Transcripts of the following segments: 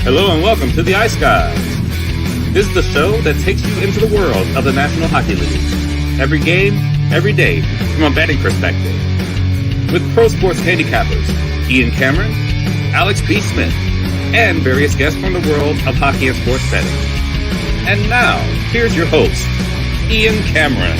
Hello and welcome to the Ice Guys. This is the show that takes you into the world of the National Hockey League. Every game, every day, from a betting perspective. With pro sports handicappers, Ian Cameron, Alex B. Smith, and various guests from the world of hockey and sports betting. And now, here's your host, Ian Cameron.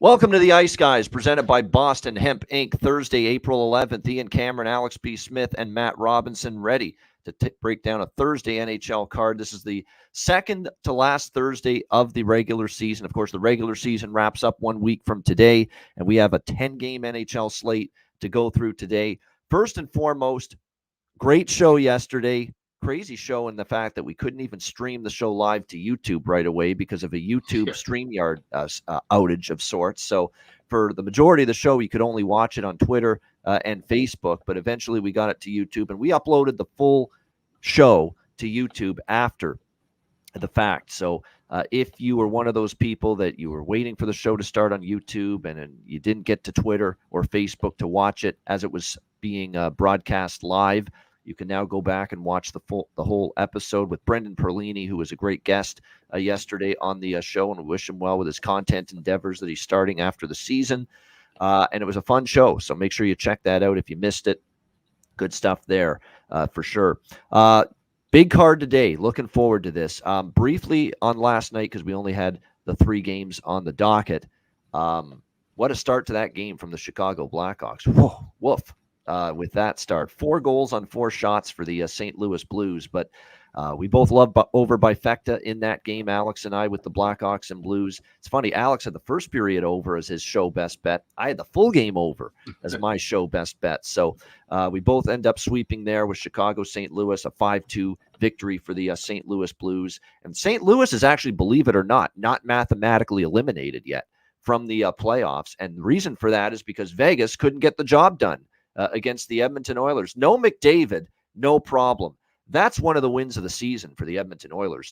Welcome to the Ice Guys, presented by Boston Hemp Inc. Thursday, April 11th. Ian Cameron, Alex B. Smith, and Matt Robinson ready to break down a Thursday NHL card. This is the second to last Thursday of the regular season. Of course, the regular season wraps up 1 week from today, and we have a 10-game NHL slate to go through today. First and foremost, great show yesterday. Crazy show in the fact that we couldn't even stream the show live to YouTube right away because of a YouTube StreamYard outage of sorts. So for the majority of the show, you could only watch it on Twitter and Facebook, but eventually we got it to YouTube, and we uploaded the full show to YouTube after the fact. So if you were one of those people that you were waiting for the show to start on YouTube and you didn't get to Twitter or Facebook to watch it as it was being broadcast live, you can now go back and watch the whole episode with Brendan Perlini, who was a great guest yesterday on the show, and we wish him well with his content endeavors that he's starting after the season. And it was a fun show, so make sure you check that out if you missed it. Good stuff there for sure. Big card today. Looking forward to this. Briefly on last night, because we only had the 3 games on the docket. What a start to that game from the Chicago Blackhawks. Whoa, woof. With that start. 4 goals on 4 shots for the St. Louis Blues, but we both love over bifecta in that game, Alex and I, with the Blackhawks and Blues. It's funny, Alex had the first period over as his show best bet. I had the full game over as my show best bet. So we both end up sweeping there with Chicago, St. Louis, a 5-2 victory for the St. Louis Blues. And St. Louis is actually, believe it or not mathematically eliminated yet from the playoffs. And the reason for that is because Vegas couldn't get the job done against the Edmonton Oilers. No McDavid, no problem. That's one of the wins of the season for the Edmonton Oilers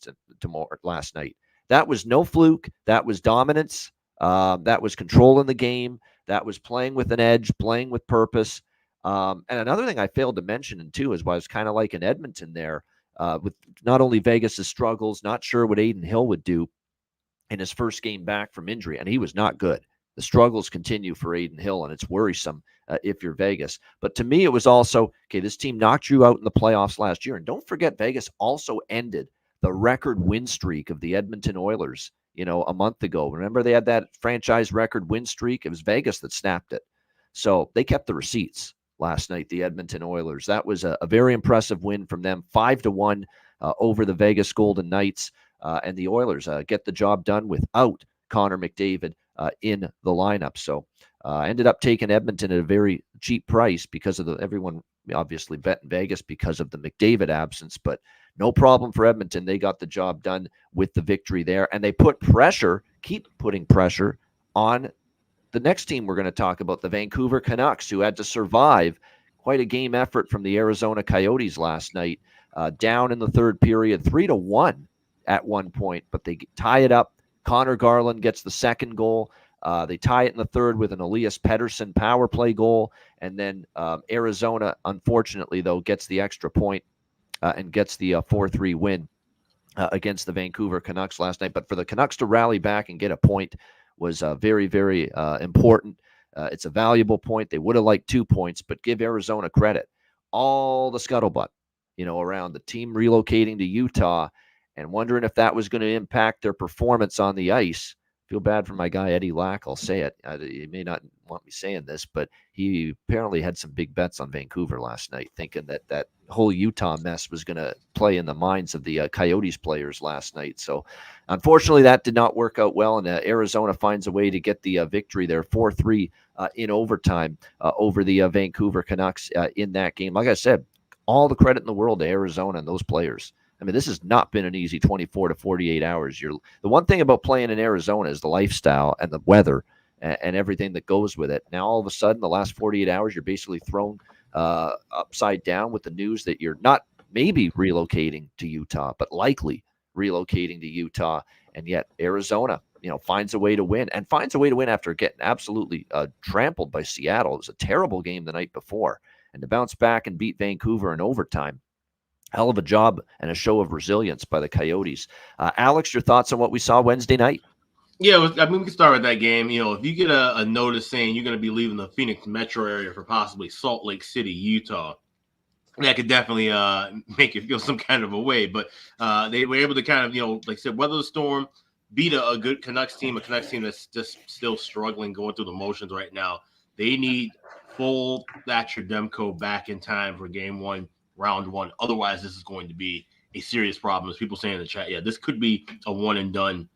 last night. That was no fluke. That was dominance. That was controlling the game. That was playing with an edge, playing with purpose. And another thing I failed to mention, too, is why I was kind of like in Edmonton there, with not only Vegas' struggles, not sure what Adin Hill would do in his first game back from injury, and he was not good. The struggles continue for Adin Hill, and it's worrisome if you're Vegas. But to me, it was also, okay, this team knocked you out in the playoffs last year. And don't forget, Vegas also ended the record win streak of the Edmonton Oilers, a month ago. Remember, they had that franchise record win streak? It was Vegas that snapped it. So they kept the receipts last night, the Edmonton Oilers. That was a very impressive win from them, 5-1 over the Vegas Golden Knights. And the Oilers get the job done without Connor McDavid in the lineup. So ended up taking Edmonton at a very cheap price because of everyone obviously bet in Vegas because of the McDavid absence, but no problem for Edmonton. They got the job done with the victory there, and they keep putting pressure on the next team we're going to talk about, the Vancouver Canucks, who had to survive quite a game effort from the Arizona Coyotes last night, down in the third period, 3-1 at one point, but they tie it up. Connor Garland gets the second goal. They tie it in the third with an Elias Pettersson power play goal. And then Arizona, unfortunately, though, gets the extra point and gets the 4-3 win against the Vancouver Canucks last night. But for the Canucks to rally back and get a point was very, very important. It's a valuable point. They would have liked 2 points, but give Arizona credit. All the scuttlebutt, around the team relocating to Utah and wondering if that was going to impact their performance on the ice. Feel bad for my guy, Eddie Lack. I'll say it. He may not want me saying this, but he apparently had some big bets on Vancouver last night, thinking that whole Utah mess was going to play in the minds of the Coyotes players last night. So unfortunately, that did not work out well, and Arizona finds a way to get the victory there, 4-3 in overtime over the Vancouver Canucks in that game. Like I said, all the credit in the world to Arizona and those players. I mean, this has not been an easy 24 to 48 hours. The one thing about playing in Arizona is the lifestyle and the weather and everything that goes with it. Now, all of a sudden, the last 48 hours, you're basically thrown upside down with the news that you're not maybe relocating to Utah, but likely relocating to Utah. And yet Arizona finds a way to win and finds a way to win after getting absolutely trampled by Seattle. It was a terrible game the night before, and to bounce back and beat Vancouver in overtime. Hell of a job and a show of resilience by the Coyotes. Alex, your thoughts on what we saw Wednesday night? Yeah, we can start with that game. If you get a notice saying you're going to be leaving the Phoenix metro area for possibly Salt Lake City, Utah, that could definitely make you feel some kind of a way. But they were able to kind of, like I said, weather the storm, beat a good Canucks team that's just still struggling, going through the motions right now. They need full Thatcher Demko back in time for game one, round one. Otherwise, this is going to be a serious problem. As people say in the chat, this could be a one and done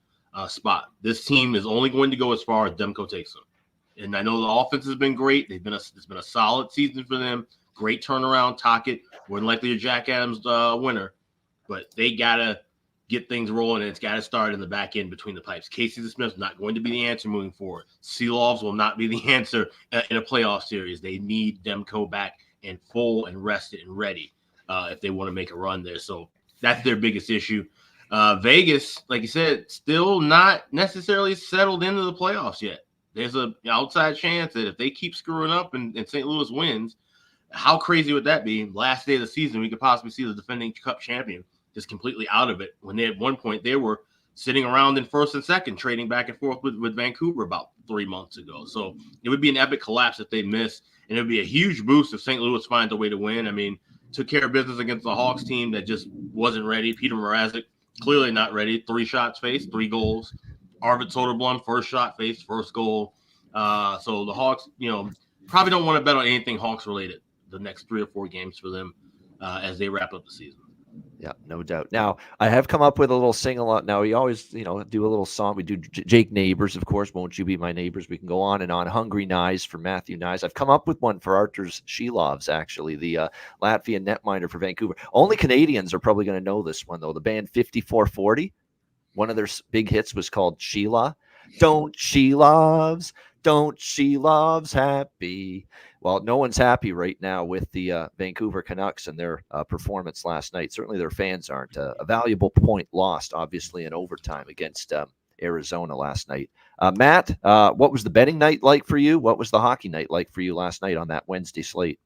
spot. This team is only going to go as far as Demko takes them. And I know the offense has been great. It's been a solid season for them. Great turnaround. Tocchet, more than likely a Jack Adams winner. But they got to get things rolling, and it's got to start in the back end between the pipes. Casey Smith's not going to be the answer moving forward. Seelovs will not be the answer in a playoff series. They need Demko back and full and rested and ready if they want to make a run there. So that's their biggest issue. Vegas, like you said, still not necessarily settled into the playoffs yet. There's an outside chance that if they keep screwing up and St. Louis wins, how crazy would that be? Last day of the season, we could possibly see the defending Cup champion just completely out of it, when at one point they were sitting around in first and second, trading back and forth with Vancouver about 3 months ago. So it would be an epic collapse if they miss, and it would be a huge boost if St. Louis finds a way to win. I mean, took care of business against the Hawks team that just wasn't ready. Peter Mrazek, clearly not ready. 3 shots faced, 3 goals. Arvid Soderblom, first shot faced, first goal. So the Hawks, probably don't want to bet on anything Hawks related the next 3 or 4 games for them as they wrap up the season. Yeah, no doubt. Now, I have come up with a little sing-along. Now, we always, do a little song. We do Jake Neighbors, of course. Won't You Be My Neighbors? We can go on and on. Hungry Knives for Matthew Knives. I've come up with one for Arturs Shilovs, actually, the Latvian netminder for Vancouver. Only Canadians are probably going to know this one, though. The band 5440, one of their big hits was called Sheila. Don't she loves happy? Well, no one's happy right now with the Vancouver Canucks and their performance last night. Certainly their fans aren't. A valuable point lost, obviously, in overtime against Arizona last night. Matt, what was the betting night like for you? What was the hockey night like for you last night on that Wednesday slate?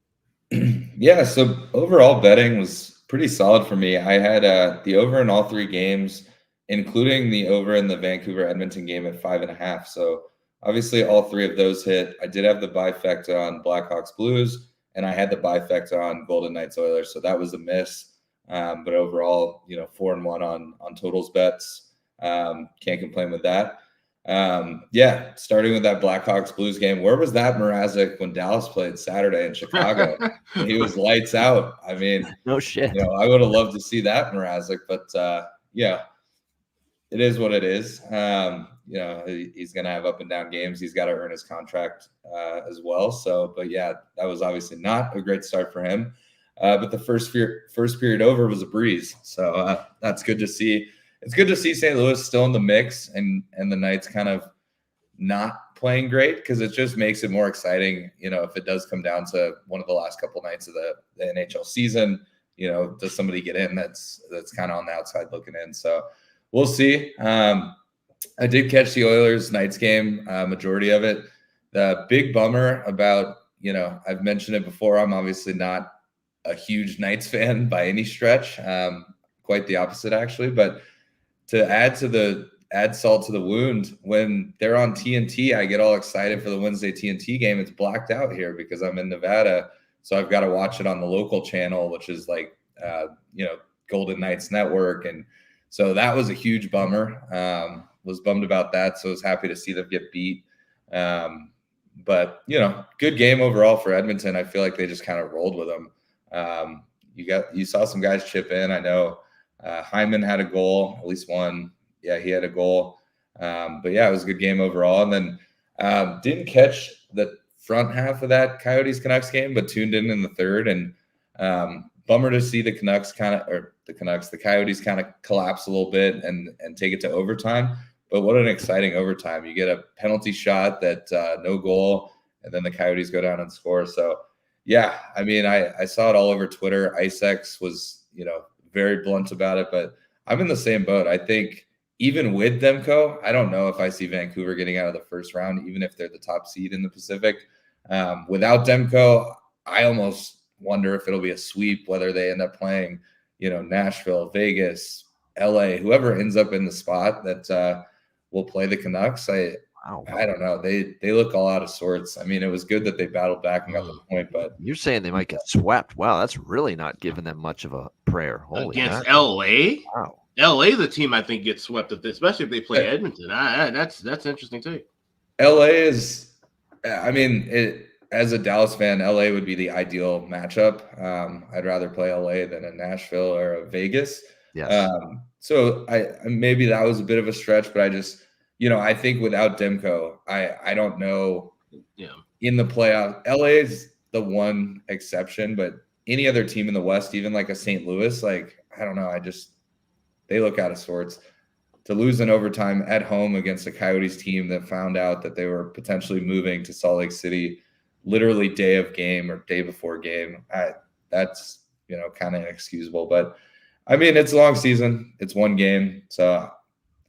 Yeah, so overall betting was pretty solid for me. I had the over in all 3 games, including the over in the Vancouver-Edmonton game at 5.5. So obviously, all 3 of those hit. I did have the bifecta on Blackhawks Blues, and I had the bifecta on Golden Knights Oilers. So that was a miss. But overall, 4-1 on totals bets. Can't complain with that. Starting with that Blackhawks Blues game. Where was that Mrazek when Dallas played Saturday in Chicago? He was lights out. I mean, no shit. I would have loved to see that Mrazek, but it is what it is. He's going to have up and down games. He's got to earn his contract as well. So, but yeah, that was obviously not a great start for him. But the first period over was a breeze. So that's good to see. It's good to see St. Louis still in the mix and the Knights kind of not playing great, because it just makes it more exciting. If it does come down to one of the last couple nights of the NHL season, does somebody get in that's kind of on the outside looking in? So we'll see. I did catch the Oilers Knights game, majority of it. The big bummer about, I've mentioned it before, I'm obviously not a huge Knights fan by any stretch. Quite the opposite, actually. But to add salt to the wound, when they're on TNT, I get all excited for the Wednesday TNT game. It's blacked out here because I'm in Nevada. So I've got to watch it on the local channel, which is like, Golden Knights Network. And so that was a huge bummer. Was bummed about that. So I was happy to see them get beat. But, good game overall for Edmonton. I feel like they just kind of rolled with them. You saw some guys chip in. I know Hyman had a goal, at least one. Yeah, he had a goal. But yeah, it was a good game overall. And then didn't catch the front half of that Coyotes Canucks game, but tuned in the third. And bummer to see the Coyotes kind of collapse a little bit and take it to overtime. But what an exciting overtime. You get a penalty shot that no goal, and then the Coyotes go down and score. So, yeah, I mean, I saw it all over Twitter. IceX was, very blunt about it, but I'm in the same boat. I think even with Demko, I don't know if I see Vancouver getting out of the first round, even if they're the top seed in the Pacific. Without Demko, I almost wonder if it'll be a sweep, whether they end up playing, Nashville, Vegas, LA, whoever ends up in the spot that will play the Canucks. I don't know. They look all out of sorts. I mean, it was good that they battled back and got the point, but you're saying they might get swept. Wow, that's really not giving them much of a prayer. Against LA? Wow. LA, the team I think gets swept at this, especially if they play Edmonton. That's interesting too. LA is, as a Dallas fan, LA would be the ideal matchup. I'd rather play LA than a Nashville or a Vegas. Yes. So maybe that was a bit of a stretch, but I just, I think without Demko, I don't know. Yeah. In the playoff, LA is the one exception, but any other team in the West, even like a St. Louis, I don't know. They look out of sorts. To lose in overtime at home against a Coyotes team that found out that they were potentially moving to Salt Lake City literally day of game or day before game, that's, kind of inexcusable. But, it's a long season. It's one game. So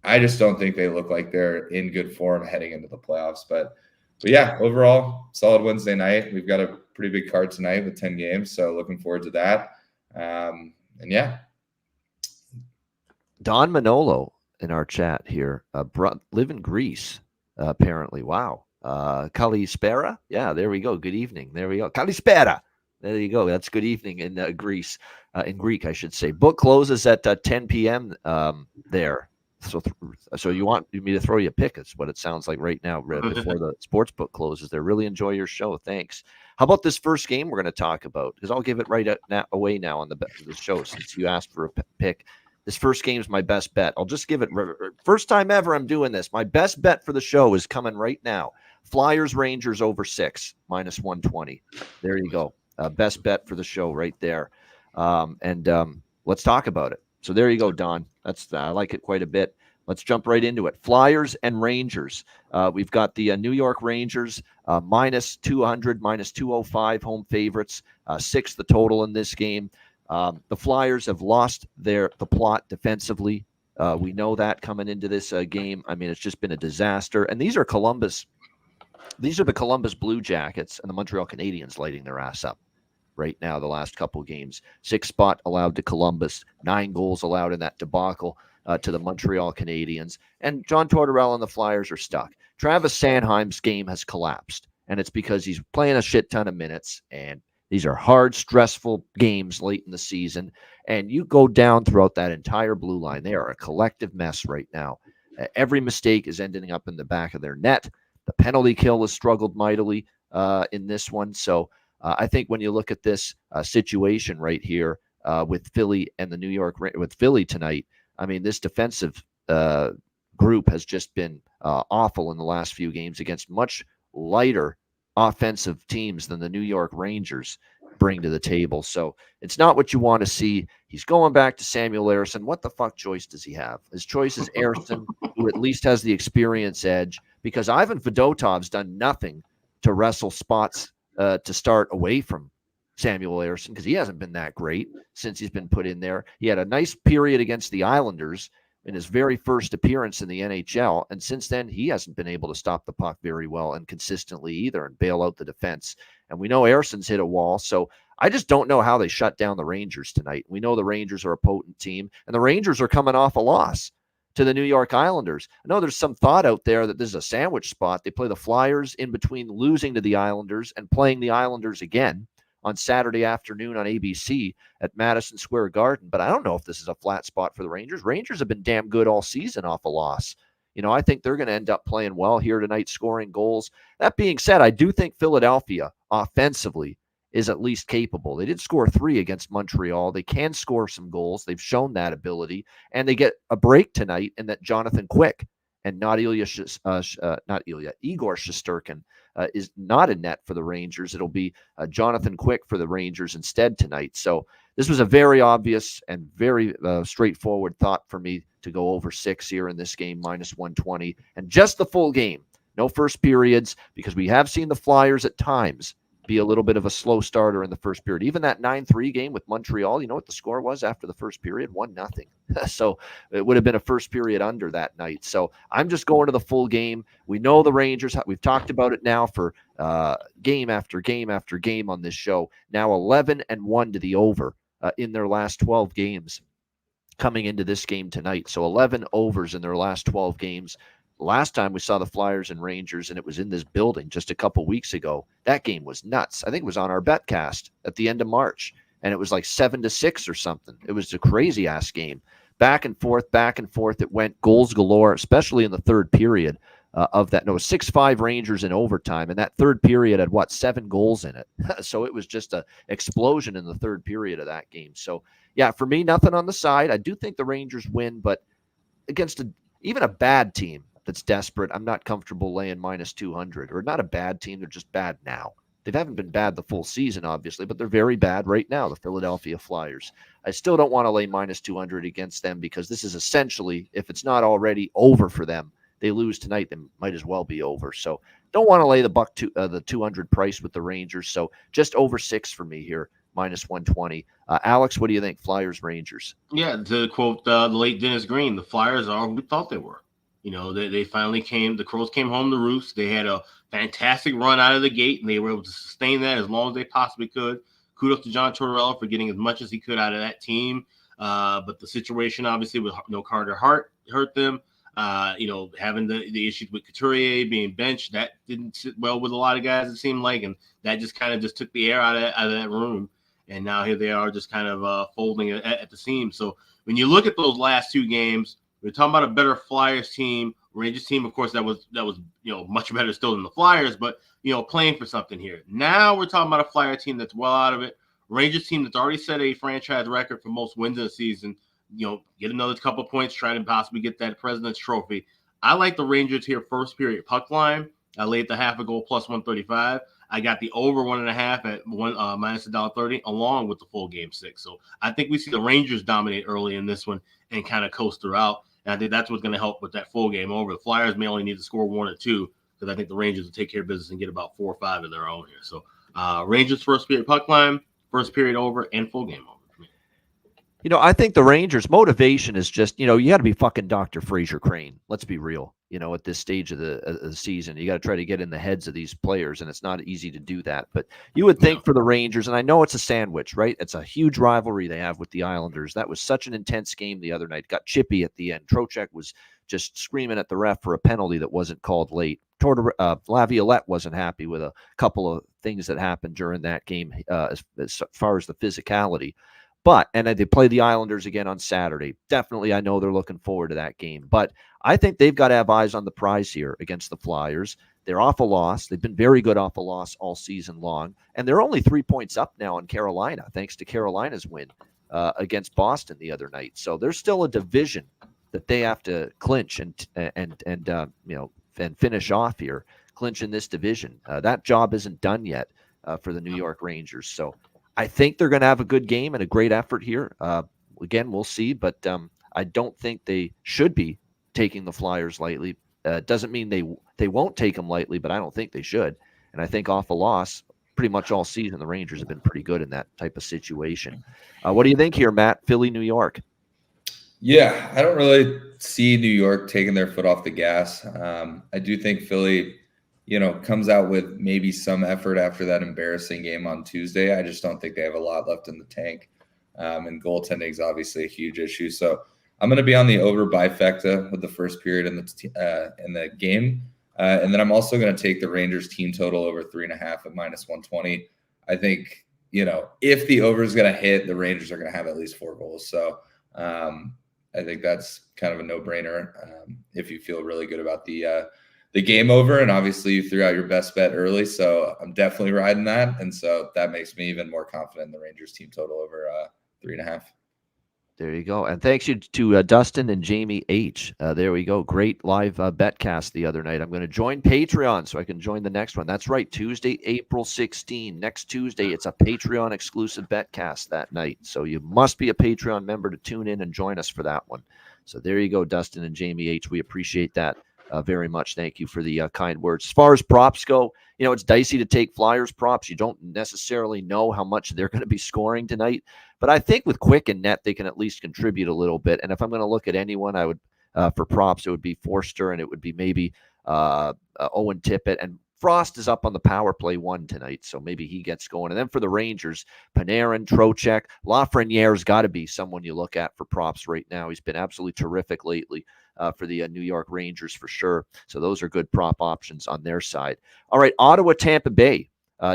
I just don't think they look like they're in good form heading into the playoffs. But yeah, overall, solid Wednesday night. We've got a pretty big card tonight with 10 games. So looking forward to that. And yeah. Don Manolo in our chat here, live in Greece, apparently. Wow. Kalispera? Yeah, there we go. Good evening. There we go. Kalispera. There you go. That's good evening in Greece, in Greek, I should say. Book closes at 10 p.m. There. So you want me to throw you a pick? It's what it sounds like right now before the sports book closes. They really enjoy your show. Thanks. How about this first game we're going to talk about? Because I'll give it right away now on the show since you asked for a pick. This first game is my best bet. I'll just give it first time ever I'm doing this. My best bet for the show is coming right now. Flyers Rangers over 6 minus 120. There you go. Best bet for the show right there. Let's talk about it. So there you go, Don. I like it quite a bit. Let's jump right into it. Flyers and Rangers. We've got the New York Rangers minus 200, minus 205 home favorites. 6 the total in this game. The Flyers have lost the plot defensively. We know that coming into this game. It's just been a disaster. And these are the Columbus Blue Jackets and the Montreal Canadiens lighting their ass up right now the last couple of games. 6 spot allowed to Columbus, 9 goals allowed in that debacle to the Montreal Canadiens. And John Tortorella and the Flyers are stuck. Travis Sanheim's game has collapsed, and it's because he's playing a shit ton of minutes, and these are hard, stressful games late in the season, and you go down throughout that entire blue line. They are a collective mess right now. Every mistake is ending up in the back of their net. The penalty kill has struggled mightily in this one. So I think when you look at this situation right here with Philly and the New York with Philly tonight, this defensive group has just been awful in the last few games against much lighter offensive teams than the New York Rangers bring to the table. So it's not what you want to see. He's going back to Samuel Ersson. What the fuck choice does he have? His choice is Ersson, who at least has the experience edge, because Ivan Fedotov's done nothing to wrestle spots to start away from Samuel Ersson, because he hasn't been that great since he's been put in there. He had a nice period against the Islanders in his very first appearance in the NHL, and since then he hasn't been able to stop the puck very well and consistently either and bail out the defense. And we know Ersson's hit a wall, so I just don't know how they shut down the Rangers tonight. We know the Rangers are a potent team, and the Rangers are coming off a loss to the New York Islanders. I know there's some thought out there that this is a sandwich spot. They play the Flyers in between losing to the Islanders and playing the Islanders again on Saturday afternoon on ABC at Madison Square Garden. But I don't know if this is a flat spot for the Rangers. Rangers have been damn good all season off a loss. I think they're going to end up playing well here tonight, scoring goals. That being said, I do think Philadelphia offensively is at least capable. They did score 3 against Montreal. They can score some goals. They've shown that ability, and they get a break tonight in that Jonathan Quick and Igor Shesterkin is not in net for the Rangers. It'll be Jonathan Quick for the Rangers instead tonight. So this was a very obvious and very straightforward thought for me to go over 6 here in this game, minus 120, and just the full game. No first periods, because we have seen the Flyers at times be a little bit of a slow starter in the first period. Even that 9-3 game with Montreal, you know what the score was after the first period? 1-0. So it would have been a first period under that night. So I'm just going to the full game. We know the Rangers. We've talked about it now for game after game after game on this show. Now 11-1 to the over in their last 12 games coming into this game tonight. So 11 overs in their last 12 games. Last time we saw the Flyers and Rangers, and it was in this building just a couple weeks ago. That game was nuts. I think it was on our betcast at the end of March, and it was like 7-6 or something. It was a crazy ass game. Back and forth. It went goals galore, especially in the third period of that. No, 6-5 Rangers in overtime, and that third period had 7 goals in it. So it was just an explosion in the third period of that game. So yeah, for me, nothing on the side. I do think the Rangers win, but against even a bad team that's desperate, I'm not comfortable laying -200. Or not a bad team, they're just bad now. They haven't been bad the full season, obviously, but they're very bad right now, the Philadelphia Flyers. I still don't want to lay -200 against them because this is essentially, if it's not already over for them, they lose tonight, then might as well be over. So don't want to lay the 200 price with the Rangers. So just over 6 for me here, -120. Alex, what do you think? Flyers, Rangers? Yeah, to quote the late Dennis Green, the Flyers are who we thought they were. You know, they finally came. The Crows came home to roost. They had a fantastic run out of the gate, and they were able to sustain that as long as they possibly could. Kudos to John Tortorella for getting as much as he could out of that team. But the situation, obviously, with no Carter Hart hurt them. You know, having the issues with Couturier being benched, that didn't sit well with a lot of guys, it seemed like, and that just kind of just took the air out of that room. And now here they are just kind of folding at the seams. So when you look at those last 2 games, we're talking about a better Flyers team, Rangers team, of course, that was much better still than the Flyers, but playing for something here. Now we're talking about a Flyer team that's well out of it. Rangers team that's already set a franchise record for most wins in the season. Get another couple points, try to possibly get that President's Trophy. I like the Rangers here first period puck line. I laid the half a goal plus 135. I got the over 1.5 at minus $1.30 along with the full game 6. So I think we see the Rangers dominate early in this one and kind of coast throughout. And I think that's what's going to help with that full game over. The Flyers may only need to score 1 or 2 because I think the Rangers will take care of business and get about 4 or 5 of their own here. So Rangers first period puck line, first period over, and full game over. I think the Rangers' motivation is just, you got to be fucking Dr. Fraser Crane. Let's be real. At this stage of the season, you got to try to get in the heads of these players, and it's not easy to do that. But you would think for the Rangers, and I know it's a sandwich, right? It's a huge rivalry they have with the Islanders. That was such an intense game the other night. Got chippy at the end. Trocheck was just screaming at the ref for a penalty that wasn't called late. Laviolette wasn't happy with a couple of things that happened during that game as far as the physicality. And they play the Islanders again on Saturday. Definitely, I know they're looking forward to that game. But I think they've got to have eyes on the prize here against the Flyers. They're off a loss. They've been very good off a loss all season long. And they're only 3 points up now on Carolina, thanks to Carolina's win against Boston the other night. So there's still a division that they have to clinch and finish off here, clinch in this division. That job isn't done yet for the New York Rangers. So I think they're going to have a good game and a great effort here. Again, we'll see, but I don't think they should be taking the Flyers lightly. Doesn't mean they won't take them lightly, but I don't think they should. And I think off a loss, pretty much all season, the Rangers have been pretty good in that type of situation. What do you think here, Matt? Philly, New York. Yeah, I don't really see New York taking their foot off the gas. I do think Philly comes out with maybe some effort after that embarrassing game on Tuesday. I just don't think they have a lot left in the tank. And goaltending is obviously a huge issue. So I'm going to be on the over bifecta with the first period in the game. And then I'm also going to take the Rangers team total over 3.5 at minus 120. I think, if the over is going to hit, the Rangers are going to have at least 4 goals. So I think that's kind of a no-brainer if you feel really good about the game over, and obviously you threw out your best bet early, so I'm definitely riding that, and so that makes me even more confident in the Rangers team total over 3.5. There you go, and thanks to Dustin and Jamie H. There we go, great live betcast the other night. I'm going to join Patreon so I can join the next one. That's right, Tuesday, April 16. Next Tuesday, it's a Patreon exclusive betcast that night, so you must be a Patreon member to tune in and join us for that one. So there you go, Dustin and Jamie H. We appreciate that. very much. Thank you for the kind words. As far as props go, it's dicey to take Flyers props. You don't necessarily know how much they're going to be scoring tonight. But I think with Quick and net, they can at least contribute a little bit. And if I'm going to look at anyone, I would for props, it would be Forster, and it would be maybe Owen Tippett. And Frost is up on the power play 1 tonight, so maybe he gets going. And then for the Rangers, Panarin, Trocheck, Lafreniere's got to be someone you look at for props right now. He's been absolutely terrific lately for the New York Rangers for sure. So those are good prop options on their side. All right, Ottawa, Tampa Bay.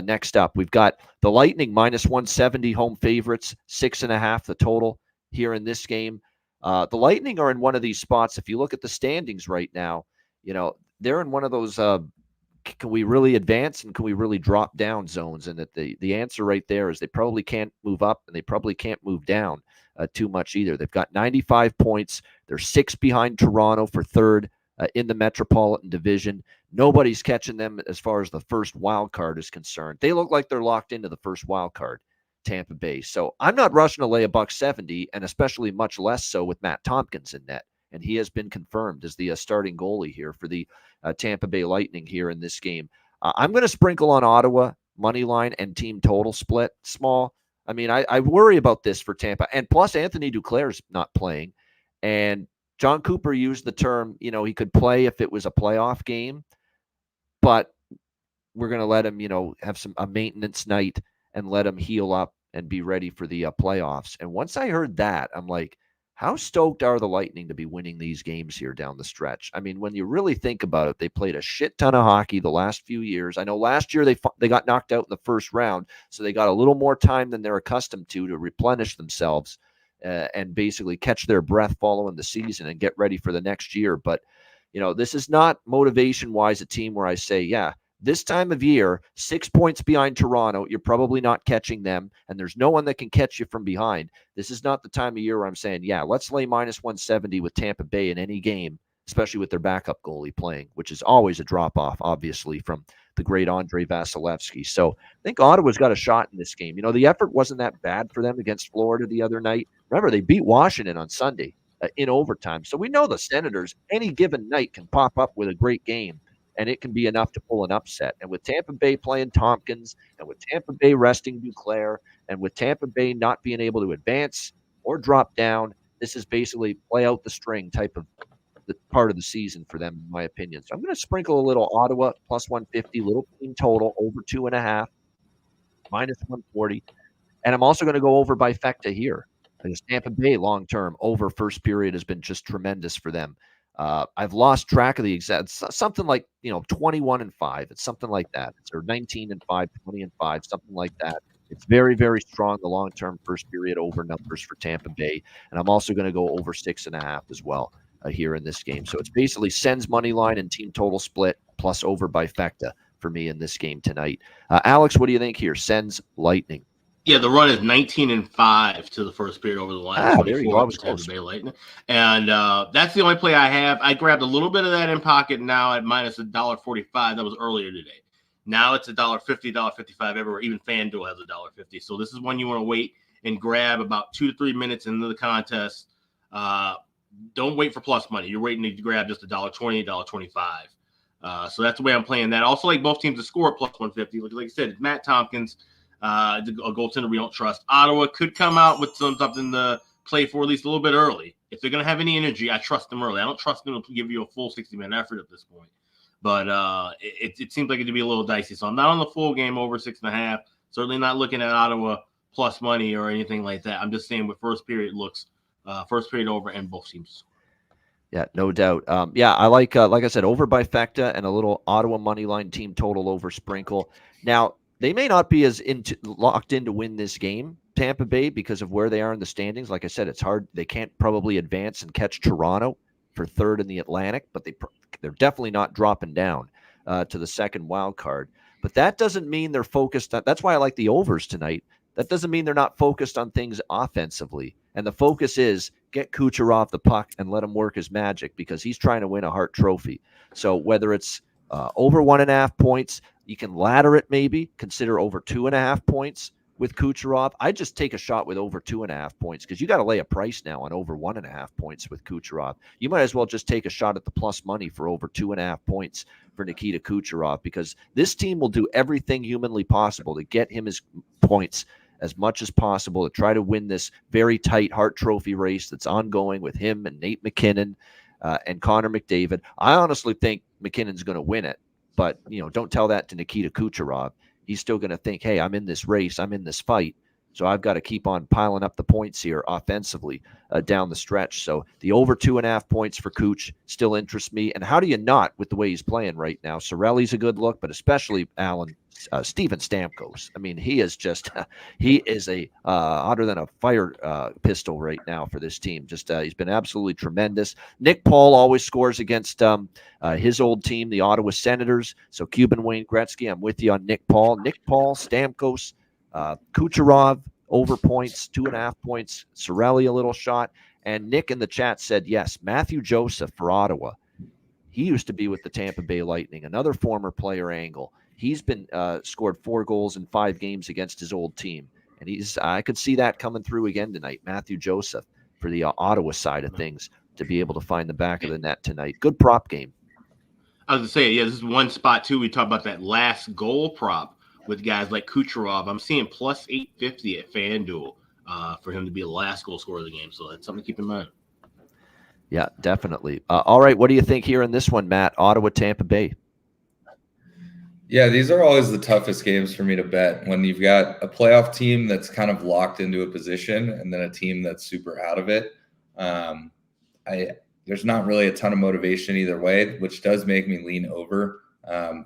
Next up, we've got the Lightning -170 home favorites, 6.5 the total here in this game. The Lightning are in one of these spots. If you look at the standings right now, they're in one of those can we really advance and can we really drop down zones? And that the answer right there is they probably can't move up and they probably can't move down too much either. They've got 95 points. They're 6 behind Toronto for third in the Metropolitan Division. Nobody's catching them as far as the first wild card is concerned. They look like they're locked into the first wild card, Tampa Bay. So I'm not rushing to lay $170, and especially much less so with Matt Tompkins in net. And he has been confirmed as the starting goalie here for the Tampa Bay Lightning here in this game. I'm going to sprinkle on Ottawa money line and team total split small. I mean, I worry about this for Tampa. And plus, Anthony Duclair's not playing. And John Cooper used the term, he could play if it was a playoff game. But we're going to let him, have a maintenance night and let him heal up and be ready for the playoffs. And once I heard that, I'm like, how stoked are the Lightning to be winning these games here down the stretch? I mean, when you really think about it, they played a shit ton of hockey the last few years. I know last year they got knocked out in the first round, so they got a little more time than they're accustomed to replenish themselves and basically catch their breath following the season and get ready for the next year. But, this is not motivation-wise a team where I say, yeah, this time of year, 6 points behind Toronto, you're probably not catching them, and there's no one that can catch you from behind. This is not the time of year where I'm saying, yeah, let's lay -170 with Tampa Bay in any game, especially with their backup goalie playing, which is always a drop-off, obviously, from the great Andrei Vasilevsky. So I think Ottawa's got a shot in this game. The effort wasn't that bad for them against Florida the other night. Remember, they beat Washington on Sunday in overtime. So we know the Senators, any given night, can pop up with a great game, and it can be enough to pull an upset. And with Tampa Bay playing Tompkins, and with Tampa Bay resting Duclair, and with Tampa Bay not being able to advance or drop down, this is basically play out the string type of the part of the season for them, in my opinion. So I'm going to sprinkle a little Ottawa +150, little team total over 2.5, -140. And I'm also going to go over bifecta here. Because Tampa Bay long-term over first period has been just tremendous for them. I've lost track of the exact, something like, 21-5. It's something like that. It's or 19-5, 20-5, something like that. It's very, very strong, the long-term first period over numbers for Tampa Bay. And I'm also going to go over 6.5 as well here in this game. So it's basically Sens money line and team total split plus over bifecta for me in this game tonight. Alex, what do you think here? Sens Lightning. Yeah, the run is 19-5 to the first period over the line. There you go. I was Tampa Bay Lightning. And that's the only play I have. I grabbed a little bit of that in pocket now at -$1.45. That was earlier today. Now it's $1.50, $1.55 everywhere. Even FanDuel has $1.50. So this is one you want to wait and grab about 2 to 3 minutes into the contest. Don't wait for plus money. You're waiting to grab just $1.20, $1.25. So that's the way I'm playing that. Also, like both teams to score at +150. Like I said, it's Matt Tompkins. A goaltender we don't trust. Ottawa could come out with something to play for at least a little bit early. If they're going to have any energy, I trust them early. I don't trust them to give you a full 60-minute effort at this point. But it seems like it to be a little dicey. So I'm not on the full game over 6.5. Certainly not looking at Ottawa plus money or anything like that. I'm just saying what first period looks. First period over and both teams. Yeah, no doubt. I like I said, over bifecta and a little Ottawa money line team total over sprinkle. Now, they may not be as locked in to win this game, Tampa Bay, because of where they are in the standings. Like I said, it's hard. They can't probably advance and catch Toronto for third in the Atlantic, but they're definitely not dropping down to the second wild card. But that doesn't mean they're focused on. That's why I like the overs tonight. That doesn't mean they're not focused on things offensively. And the focus is get Kucherov the puck and let him work his magic because he's trying to win a Hart Trophy. So whether it's over 1.5 points, you can ladder it maybe, consider over 2.5 points. with Kucherov. I just take a shot with over 2.5 points because you got to lay a price now on over 1.5 points with Kucherov. You might as well just take a shot at the plus money for over 2.5 points for Nikita Kucherov, because this team will do everything humanly possible to get him his points as much as possible to try to win this very tight Hart Trophy race that's ongoing with him and Nate McKinnon and Connor McDavid. I honestly think McKinnon's going to win it, but don't tell that to Nikita Kucherov. He's still going to think, hey, I'm in this race, I'm in this fight, so I've got to keep on piling up the points here offensively down the stretch. So the over 2.5 points for Kuch still interests me. And how do you not with the way he's playing right now? Sorelli's a good look, but especially Steven Stamkos. I mean, he is just he is a hotter than a fire pistol right now for this team. Just he's been absolutely tremendous. Nick Paul always scores against his old team, the Ottawa Senators. So Cuban Wayne Gretzky, I'm with you on Nick Paul. Nick Paul, Stamkos, Kucherov over points, 2.5 points. Sorelli a little shot. And Nick in the chat said yes. Matthew Joseph for Ottawa. He used to be with the Tampa Bay Lightning, another former player angle. He's been scored 4 goals in 5 games against his old team, and I could see that coming through again tonight. Matthew Joseph for the Ottawa side of things to be able to find the back of the net tonight. Good prop game. I was gonna say, yeah, this is one spot too. We talked about that last goal prop with guys like Kucherov. I'm seeing plus 850 at FanDuel for him to be the last goal scorer of the game. So that's something to keep in mind. Yeah, definitely. All right, what do you think here in this one, Matt? Ottawa, Tampa Bay. Yeah, these are always the toughest games for me to bet when you've got a playoff team that's kind of locked into a position and then a team that's super out of it. There's not really a ton of motivation either way, which does make me lean over.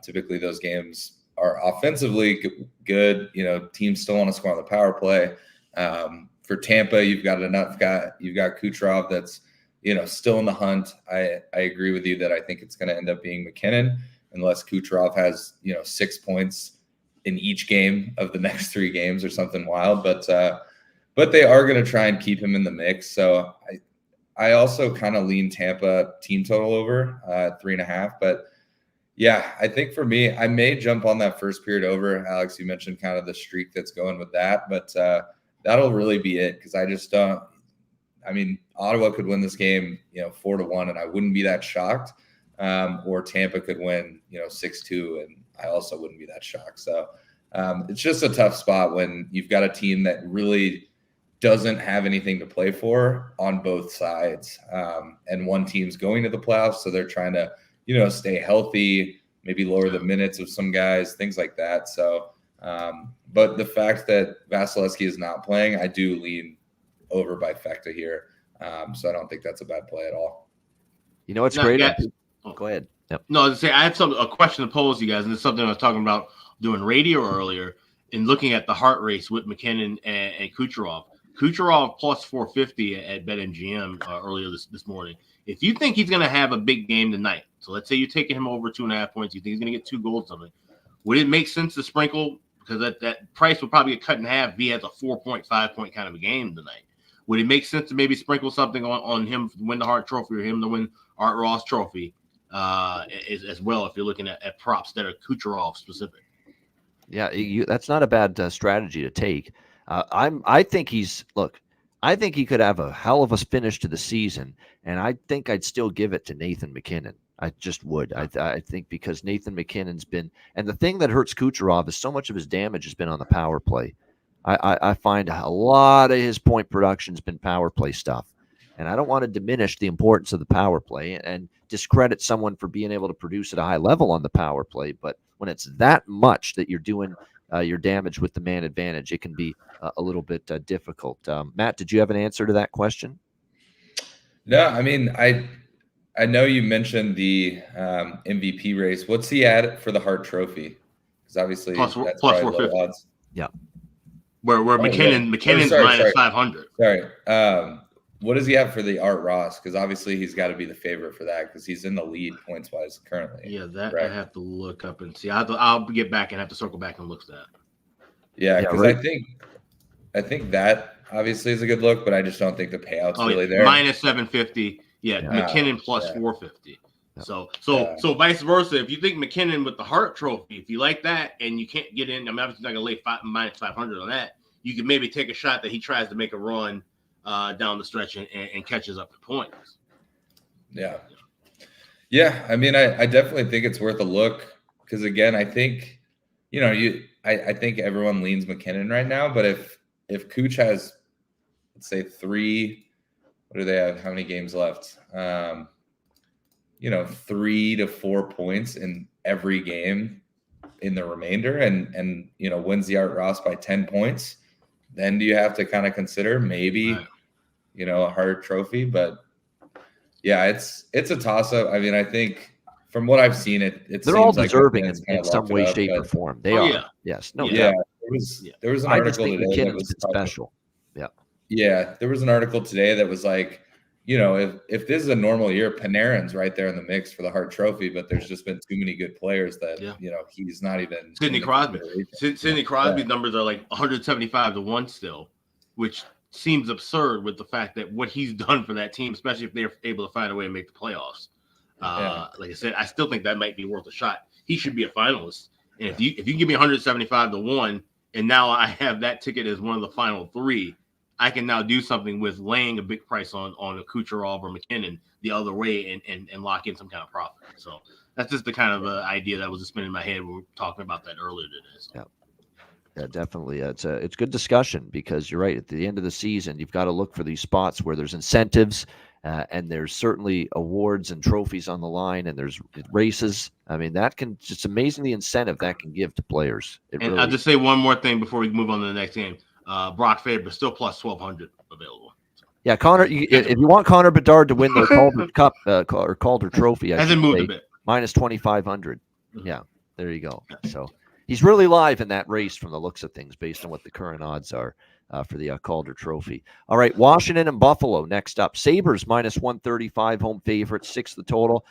Typically, those games are offensively good. Teams still want to score on the power play. For Tampa, you've got Kucherov that's still in the hunt. I agree with you that I think it's going to end up being McKinnon, unless Kucherov has 6 points in each game of the next 3 games or something wild. But they are going to try and keep him in the mix. So I also kind of lean Tampa team total over 3.5. But yeah, I think for me, I may jump on that first period over. Alex, you mentioned kind of the streak that's going with that, but that'll really be it, because I just don't. I mean, Ottawa could win this game 4-1, and I wouldn't be that shocked. Or Tampa could win 6-2, and I also wouldn't be that shocked. So it's just a tough spot when you've got a team that really doesn't have anything to play for on both sides, and one team's going to the playoffs, so they're trying to stay healthy, maybe lower the minutes of some guys, things like that. So but the fact that Vasilevsky is not playing, I do lean over by Fekta here. So I don't think that's a bad play at all. It's great. Go ahead. Yep. No, I was gonna say I had a question to pose you guys, and it's something I was talking about doing radio earlier and looking at the heart race with McKinnon and Kucherov. Kucherov plus 450 at BetMGM earlier this morning. If you think he's going to have a big game tonight, so let's say you're taking him over 2.5 points, you think he's going to get 2 goals something, would it make sense to sprinkle, because that price would probably get cut in half if he has a 4.5 point kind of a game tonight? Would it make sense to maybe sprinkle something on him to win the Hart Trophy or him to win Art Ross Trophy as well, if you're looking at props that are Kucherov specific? Yeah, that's not a bad strategy to take. I think he could have a hell of a finish to the season, and I think I'd still give it to Nathan McKinnon. I just would. I think because Nathan McKinnon's been, and the thing that hurts Kucherov is so much of his damage has been on the power play. I find a lot of his point production has been power play stuff, and I don't want to diminish the importance of the power play and discredit someone for being able to produce at a high level on the power play. But when it's that much that you're doing your damage with the man advantage, it can be a little bit difficult. Matt, did you have an answer to that question? No, I mean, I know you mentioned the MVP race. What's he at for the Hart Trophy? Because obviously that's plus probably 450. low odds. Yeah. Where McKinnon's minus 500. Sorry. What does he have for the Art Ross? Because obviously he's got to be the favorite for that, because he's in the lead points wise currently. Yeah, that right? I have to look up and see. I'll get back and have to circle back and look at that. Yeah, because right. I think that obviously is a good look, but I just don't think the payout's really there. Minus 750. Yeah, McKinnon plus 450. So vice versa. If you think McKinnon with the Hart Trophy, if you like that and you can't get in, I'm obviously not gonna lay minus 500 on that. you can maybe take a shot that he tries to make a run down the stretch and catches up to points. Yeah. I mean, I definitely think it's worth a look because, again, I think, I think everyone leans McKinnon right now, but if Cooch has, let's say, 3, what do they have? How many games left? 3 to 4 points in every game in the remainder and wins the Art Ross by 10 points, then do you have to kind of consider maybe, a Hart Trophy? But yeah, it's a toss up. I mean, I think from what I've seen, they're all deserving in some way, shape, or form. They are. Yeah. Yes. No. Yeah. There was an article today that was special. Yeah. There was an article today that was like, if this is a normal year, Panarin's right there in the mix for the Hart Trophy, but there's just been too many good players that, he's not even. Sidney Crosby. Sidney Crosby's numbers are like 175-1 still, which seems absurd with the fact that what he's done for that team, especially if they're able to find a way to make the playoffs. Like I said, I still think that might be worth a shot. He should be a finalist. And if you give me 175-1, and now I have that ticket as one of the final 3, I can now do something with laying a big price on a Kucherov or McKinnon the other way and lock in some kind of profit. So that's just the kind of idea that was just spinning in my head when we were talking about that earlier today. So. Yeah, definitely. It's good discussion because you're right. At the end of the season, you've got to look for these spots where there's incentives and there's certainly awards and trophies on the line and there's races. I mean, it's amazing the incentive that can give to players. I'll just say one more thing before we move on to the next game. Brock Faber still plus 1,200 available. Yeah, Connor. If you want Connor Bedard to win the Calder Cup or Calder Trophy, hasn't moved a bit. Minus 2,500. Yeah, there you go. So he's really live in that race from the looks of things, based on what the current odds are for the Calder Trophy. All right, Washington and Buffalo next up. Sabres minus 135, home favorite, 6 the total.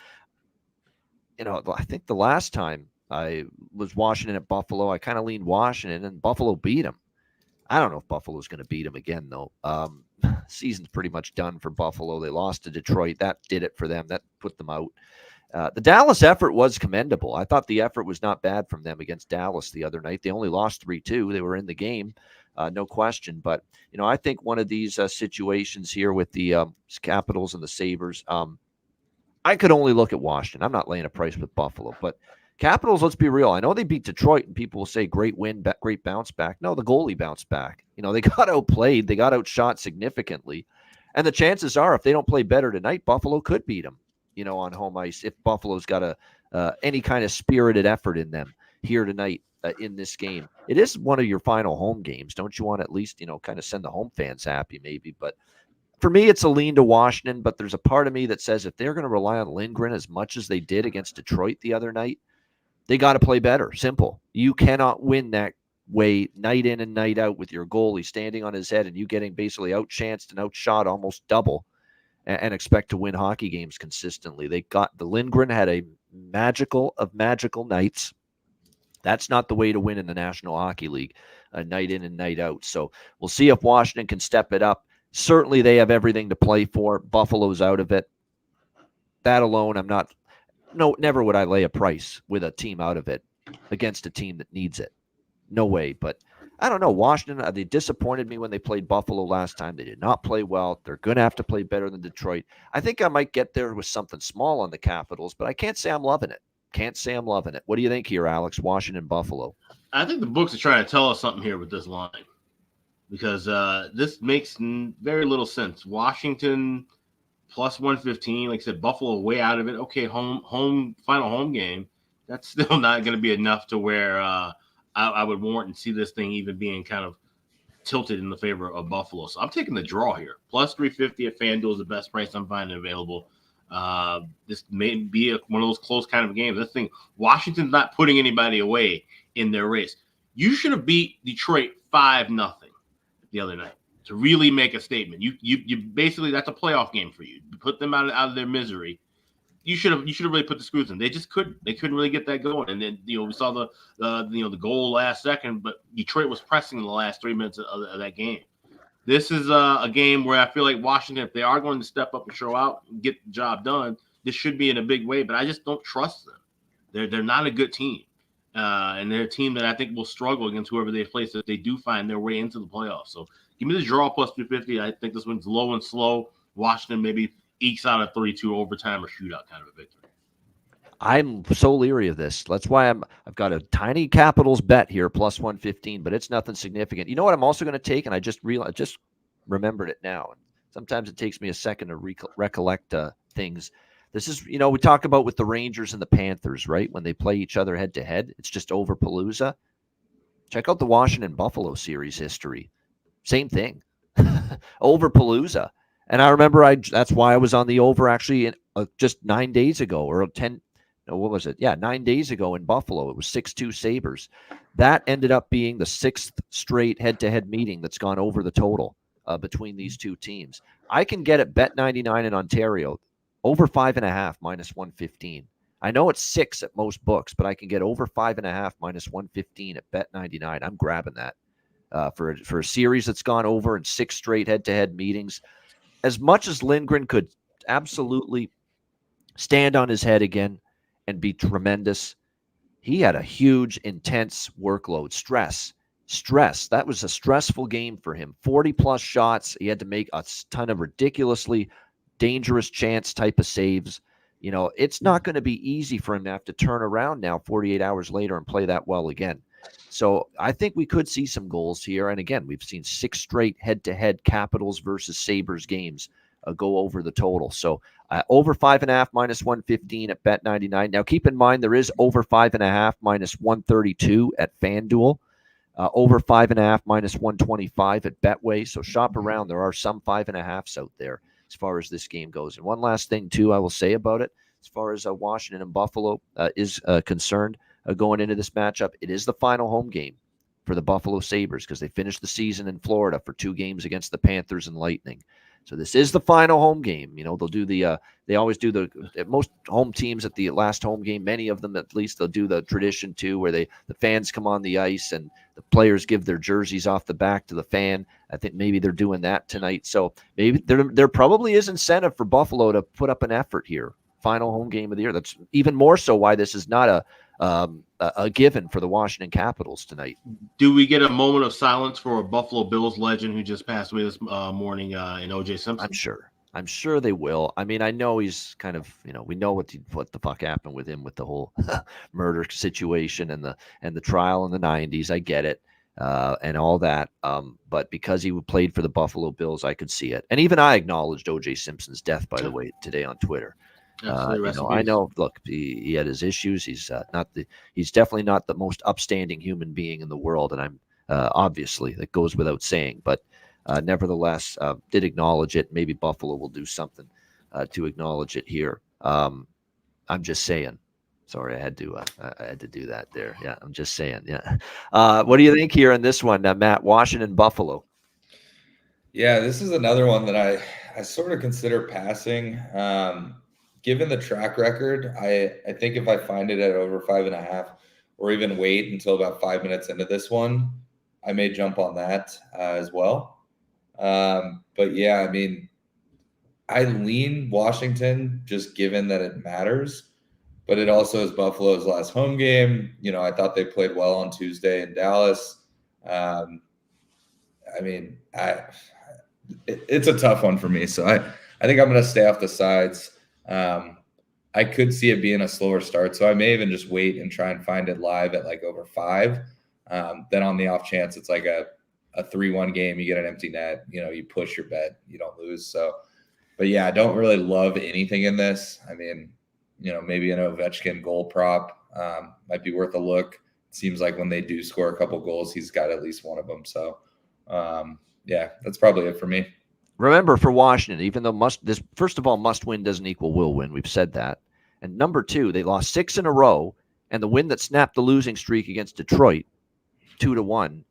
I think the last time I was Washington at Buffalo, I kind of leaned Washington, and Buffalo beat them. I don't know if Buffalo's going to beat them again, though. Season's pretty much done for Buffalo. They lost to Detroit. That did it for them. That put them out. The Dallas effort was commendable. I thought the effort was not bad from them against Dallas the other night. They only lost 3-2. They were in the game, no question. But, I think one of these situations here with the Capitals and the Sabres, I could only look at Washington. I'm not laying a price with Buffalo. But Capitals, let's be real. I know they beat Detroit, and people will say great win, great bounce back. No, the goalie bounced back. They got outplayed. They got outshot significantly. And the chances are, if they don't play better tonight, Buffalo could beat them, on home ice, if Buffalo's got any kind of spirited effort in them here tonight in this game. It is one of your final home games. Don't you want to at least, kind of send the home fans happy maybe? But for me, it's a lean to Washington, but there's a part of me that says if they're going to rely on Lindgren as much as they did against Detroit the other night, they got to play better. Simple. You cannot win that way night in and night out with your goalie standing on his head and you getting basically outchanced and outshot almost double and expect to win hockey games consistently. The Lindgren had a magical of magical nights. That's not the way to win in the National Hockey League, night in and night out. So we'll see if Washington can step it up. Certainly they have everything to play for. Buffalo's out of it. That alone, never would I lay a price with a team out of it against a team that needs it. No way. But I don't know. Washington, they disappointed me when they played Buffalo last time. They did not play well. They're going to have to play better than Detroit. I think I might get there with something small on the Capitals, but I can't say I'm loving it. What do you think here, Alex? Washington, Buffalo. I think the books are trying to tell us something here with this line because this makes very little sense. Washington plus 115, like I said, Buffalo way out of it. Okay, home final home game. That's still not going to be enough to where I would warrant and see this thing even being kind of tilted in the favor of Buffalo. So I'm taking the draw here. Plus 350 at FanDuel is the best price I'm finding available. This may be one of those close kind of games. This thing, Washington's not putting anybody away in their race. You should have beat Detroit 5-0 the other night to really make a statement. You basically, that's a playoff game for you. You put them out of their misery. You should have really put the screws in. They just couldn't. They couldn't really get that going. And then we saw the goal last second, but Detroit was pressing in the last 3 minutes of that game. This is a game where I feel like Washington, if they are going to step up and show out and get the job done, this should be in a big way. But I just don't trust them. They're not a good team. and they're a team that I think will struggle against whoever they face if they do find their way into the playoffs. So give me the draw plus 250. I think this one's low and slow. Washington maybe ekes out a 3-2 overtime or shootout kind of a victory. I'm so leery of this. That's why I've got a tiny Capitals bet here, plus 115, but it's nothing significant. You know what I'm also going to take, and I just remembered it now. Sometimes it takes me a second to recollect things. This is, we talk about with the Rangers and the Panthers, right? When they play each other head to head, it's just over Palooza. Check out the Washington Buffalo series history. Same thing. Over Palooza. And I remember that's why I was on the over actually just 9 days ago or 10. No, what was it? Yeah, 9 days ago in Buffalo. It was 6-2 Sabres. That ended up being the sixth straight head-to-head meeting that's gone over the total between these two teams. I can get at Bet99 in Ontario over 5.5 minus 115. I know it's 6 at most books, but I can get over 5.5 minus 115 at Bet99. I'm grabbing that for a series that's gone over in 6 straight head-to-head meetings. As much as Lindgren could absolutely stand on his head again and be tremendous, he had a huge, intense workload. Stress. That was a stressful game for him. 40-plus shots. He had to make a ton of ridiculously dangerous chance type of saves. It's not going to be easy for him to have to turn around now 48 hours later and play that well again. So I think we could see some goals here. And again, we've seen 6 straight head-to-head Capitals versus Sabres games go over the total. So over 5.5 minus 115 at Bet99. Now keep in mind there is over 5.5 minus 132 at FanDuel. Over 5.5 minus 125 at Betway. So shop around. There are some 5.5s out there as far as this game goes. And one last thing, too, I will say about it, as far as Washington and Buffalo is concerned going into this matchup, it is the final home game for the Buffalo Sabres because they finished the season in Florida for 2 games against the Panthers and Lightning. So this is the final home game. They'll do they always do most home teams at the last home game, many of them at least, they'll do the tradition too, where the fans come on the ice and the players give their jerseys off the back to the fan. I think maybe they're doing that tonight. So maybe there probably is incentive for Buffalo to put up an effort here. Final home game of the year. That's even more so why this is not a given for the Washington Capitals tonight. Do we get a moment of silence for a Buffalo Bills legend who just passed away this morning in O.J. Simpson? I'm sure they will. I mean, I know he's kind of, we know what the fuck happened with him with the whole murder situation and the trial in the 90s. I get it. And all that. But because he played for the Buffalo Bills, I could see it. And even I acknowledged O.J. Simpson's death, by the way, today on Twitter. I know. Look, he had his issues. He's he's definitely not the most upstanding human being in the world, and I'm obviously that goes without saying. But nevertheless, did acknowledge it. Maybe Buffalo will do something to acknowledge it here. I'm just saying. Sorry, I had to do that there. Yeah, I'm just saying. Yeah. What do you think here on this one, Matt? Washington, Buffalo. Yeah, this is another one that I sort of consider passing. Given the track record, I think if I find it at over 5.5 or even wait until about 5 minutes into this one, I may jump on that as well. But yeah, I mean, I lean Washington just given that it matters, but it also is Buffalo's last home game. I thought they played well on Tuesday in Dallas. I mean, it's a tough one for me. So I think I'm going to stay off the sides. I could see it being a slower start, so I may even just wait and try and find it live at like over 5. Then on the off chance it's like a 3-1 game, you get an empty net, you push your bet, you don't lose. So, but yeah, I don't really love anything in this. I mean, maybe an Ovechkin goal prop might be worth a look. It seems like when they do score a couple goals, he's got at least one of them. So, yeah, that's probably it for me. Remember, for Washington, even though first of all, must win doesn't equal will win. We've said that. And number 2, they lost 6 in a row, and the win that snapped the losing streak against Detroit, 2-1,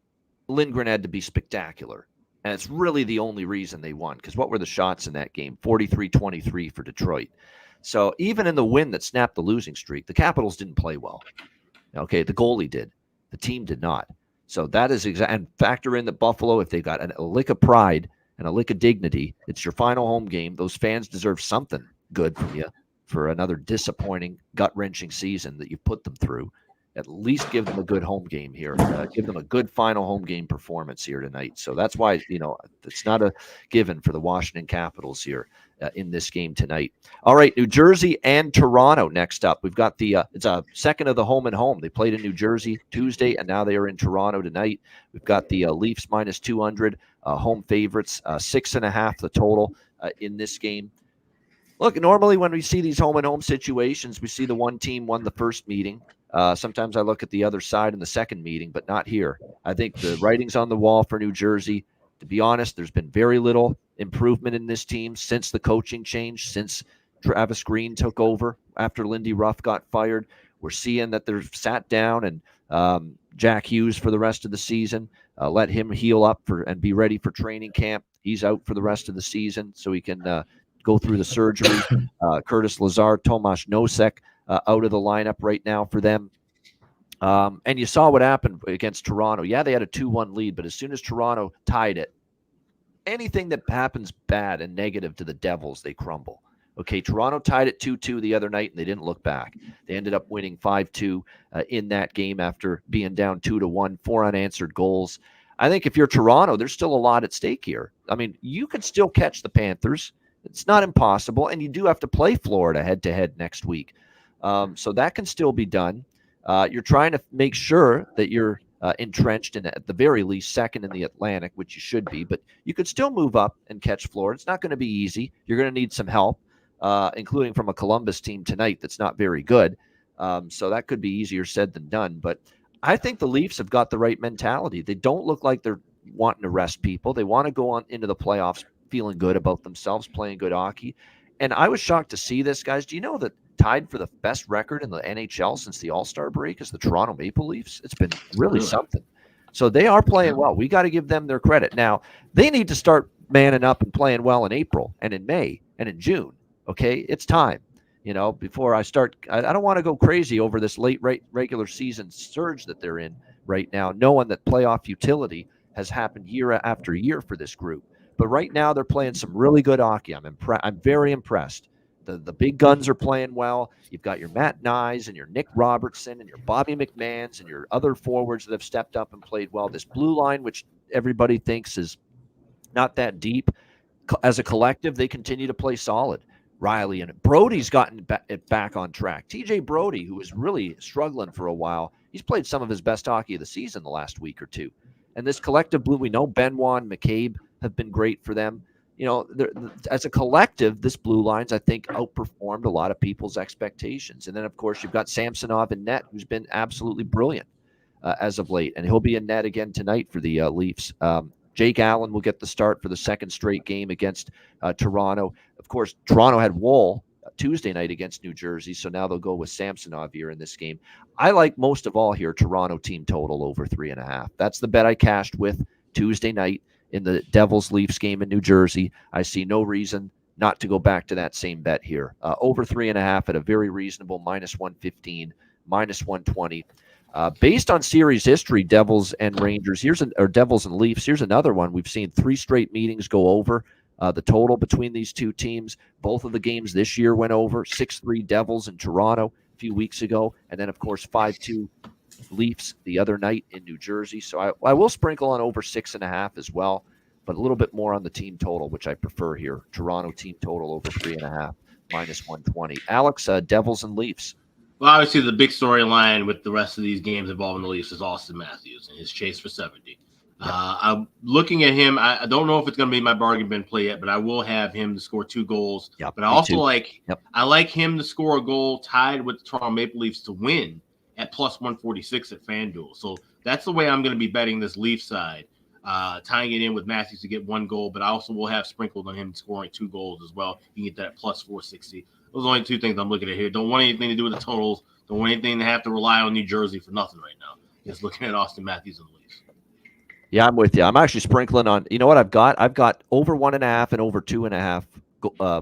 Lindgren had to be spectacular. And it's really the only reason they won, because what were the shots in that game? 43-23 for Detroit. So even in the win that snapped the losing streak, the Capitals didn't play well. Okay, the goalie did. The team did not. So that is and factor in the Buffalo, if they got a lick of pride and a lick of dignity, it's your final home game. Those fans deserve something good from you for another disappointing, gut-wrenching season that you put them through. at least give them a good home game here. Give them a good final home game performance here tonight. So that's why, it's not a given for the Washington Capitals here in this game tonight. All right, New Jersey and Toronto next up. We've got it's a second of the home and home. They played in New Jersey Tuesday, and now they are in Toronto tonight. We've got the Leafs minus 200, home favorites, 6.5 the total in this game. Look, normally when we see these home and home situations, we see the one team won the first meeting. Sometimes I look at the other side in the second meeting, but not here. I think the writing's on the wall for New Jersey. To be honest, there's been very little improvement in this team since the coaching change, since Travis Green took over after Lindy Ruff got fired. We're seeing that they're sat down and Jack Hughes for the rest of the season. Let him heal up and be ready for training camp. He's out for the rest of the season so he can go through the surgery. Curtis Lazar, Tomas Nosek out of the lineup right now for them. And you saw what happened against Toronto. Yeah, they had a 2-1 lead, but as soon as Toronto tied it, anything that happens bad and negative to the Devils, they crumble. Okay, Toronto tied it 2-2 the other night, and they didn't look back. They ended up winning 5-2 in that game after being down 2-1, 4 unanswered goals. I think if you're Toronto, there's still a lot at stake here. I mean, you could still catch the Panthers. It's not impossible, and you do have to play Florida head-to-head next week. So that can still be done. You're trying to make sure that you're entrenched in, at the very least, second in the Atlantic, which you should be, but you could still move up and catch Florida. It's not going to be easy. You're going to need some help, including from a Columbus team tonight that's not very good. So that could be easier said than done. But I think the Leafs have got the right mentality. They don't look like they're wanting to rest people. They want to go on into the playoffs feeling good about themselves, playing good hockey. And I was shocked to see this, guys. Do you know that tied for the best record in the NHL since the All-Star break is the Toronto Maple Leafs? It's been really something. So they are playing well. We got to give them their credit. Now, they need to start manning up and playing well in April and in May and in June. Okay, it's time. Before I start, I don't want to go crazy over this late regular season surge that they're in right now, knowing that playoff futility has happened year after year for this group. But right now they're playing some really good hockey. I'm very impressed. The big guns are playing well. You've got your Matt Nyes and your Nick Robertson and your Bobby McMahons and your other forwards that have stepped up and played well. This blue line, which everybody thinks is not that deep, as a collective, they continue to play solid. Riley and Brody's gotten it back on track. TJ Brody, who was really struggling for a while, he's played some of his best hockey of the season the last week or two. And this collective blue, we know Benoit and McCabe have been great for them. As a collective, this blue lines, I think, outperformed a lot of people's expectations. And then, of course, you've got Samsonov in net, who's been absolutely brilliant as of late. And he'll be in net again tonight for the Leafs. Jake Allen will get the start for the second straight game against Toronto. Of course, Toronto had Woll Tuesday night against New Jersey, so now they'll go with Samsonov here in this game. I like most of all here Toronto team total over 3.5. That's the bet I cashed with Tuesday night in the Devils-Leafs game in New Jersey. I see no reason not to go back to that same bet here. Over 3.5 at a very reasonable -115, -120. Based on series history, Devils and Rangers, Devils and Leafs, here's another one. We've seen 3 straight meetings go over the total between these two teams. Both of the games this year went over. 6-3 Devils in Toronto a few weeks ago. And then, of course, 5-2 Leafs the other night in New Jersey. So I will sprinkle on over 6.5 as well, but a little bit more on the team total, which I prefer here. Toronto team total over 3.5, -120. Alex, Devils and Leafs. Well, obviously the big storyline with the rest of these games involving the Leafs is Austin Matthews and his chase for 70. I'm looking at him. I don't know if it's going to be my bargain bin play yet, but I will have him to score 2 goals. Yep, but I also Yep. I like him to score a goal tied with the Toronto Maple Leafs to win at +146 at FanDuel. So that's the way I'm going to be betting this Leaf side, tying it in with Matthews to get 1 goal, but I also will have sprinkled on him scoring 2 goals as well. You can get that at +460. Those are only 2 things I'm looking at here. Don't want anything to do with the totals. Don't want anything to have to rely on New Jersey for nothing right now. Just looking at Austin Matthews and the Leafs. Yeah, I'm with you. I'm actually sprinkling on, you know what I've got? I've got over 1.5 and over 2.5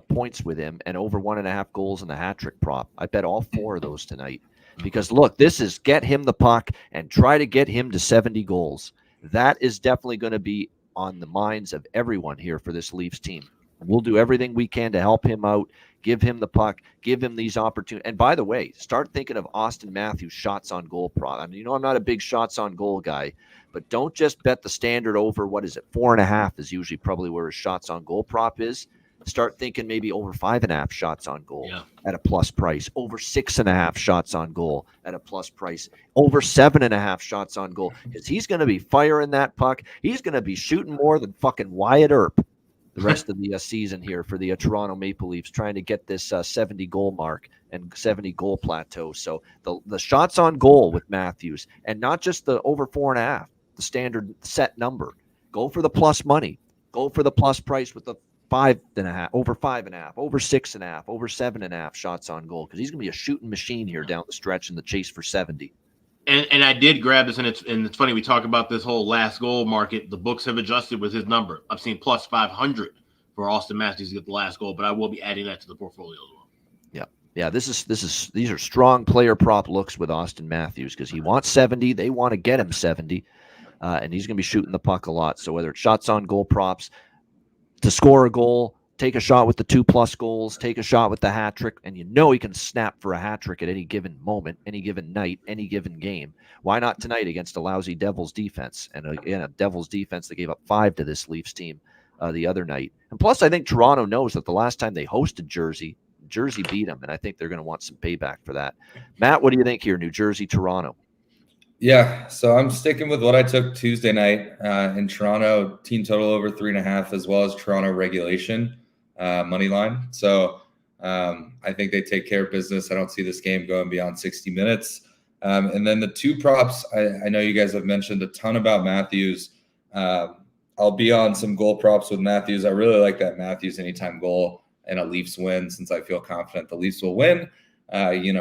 points with him and over 1.5 goals in the hat trick prop. I bet all 4 of those tonight. Because, look, this is get him the puck and try to get him to 70 goals. That is definitely going to be on the minds of everyone here for this Leafs team. We'll do everything we can to help him out, Give him the puck. Give him these opportunities. And by the way, start thinking of Austin Matthews' shots on goal prop. I mean, I'm not a big shots on goal guy, but don't just bet the standard over, 4.5 is usually probably where his shots on goal prop is. Start thinking maybe over 5.5 shots on goal at a plus price, over 6.5 shots on goal at a plus price, over 7.5 shots on goal, because he's going to be firing that puck. He's going to be shooting more than fucking Wyatt Earp the rest of the season here for the Toronto Maple Leafs, trying to get this 70 goal mark and 70 goal plateau. So the shots on goal with Matthews, and not just the over 4.5, the standard set number. Go for the plus money. Go for the plus price with the 5.5, over 5.5, over 6.5, over 7.5 shots on goal, because he's going to be a shooting machine here down the stretch in the chase for 70. And I did grab this, and it's funny, we talk about this whole last goal market. The books have adjusted with his number. I've seen plus 500 for Austin Matthews to get the last goal, but I will be adding that to the portfolio as well. Yeah. These are strong player prop looks with Austin Matthews, because he wants 70. They want to get him 70, and he's going to be shooting the puck a lot. So whether it's shots on goal props, to score a goal, take a shot with the 2+ goals, take a shot with the hat trick, and he can snap for a hat trick at any given moment, any given night, any given game. Why not tonight against a lousy Devils defense? And again, a Devils defense that gave up 5 to this Leafs team the other night. And plus, I think Toronto knows that the last time they hosted Jersey beat them, and I think they're going to want some payback for that. Matt, what do you think here, New Jersey, Toronto? Yeah, so I'm sticking with what I took Tuesday night in Toronto, team total over 3.5, as well as Toronto regulation money line. So I think they take care of business. I don't see this game going beyond 60 minutes. And then the two props, I know you guys have mentioned a ton about Matthews. I'll be on some goal props with Matthews. I really like that Matthews anytime goal and a Leafs win, since I feel confident the Leafs will win.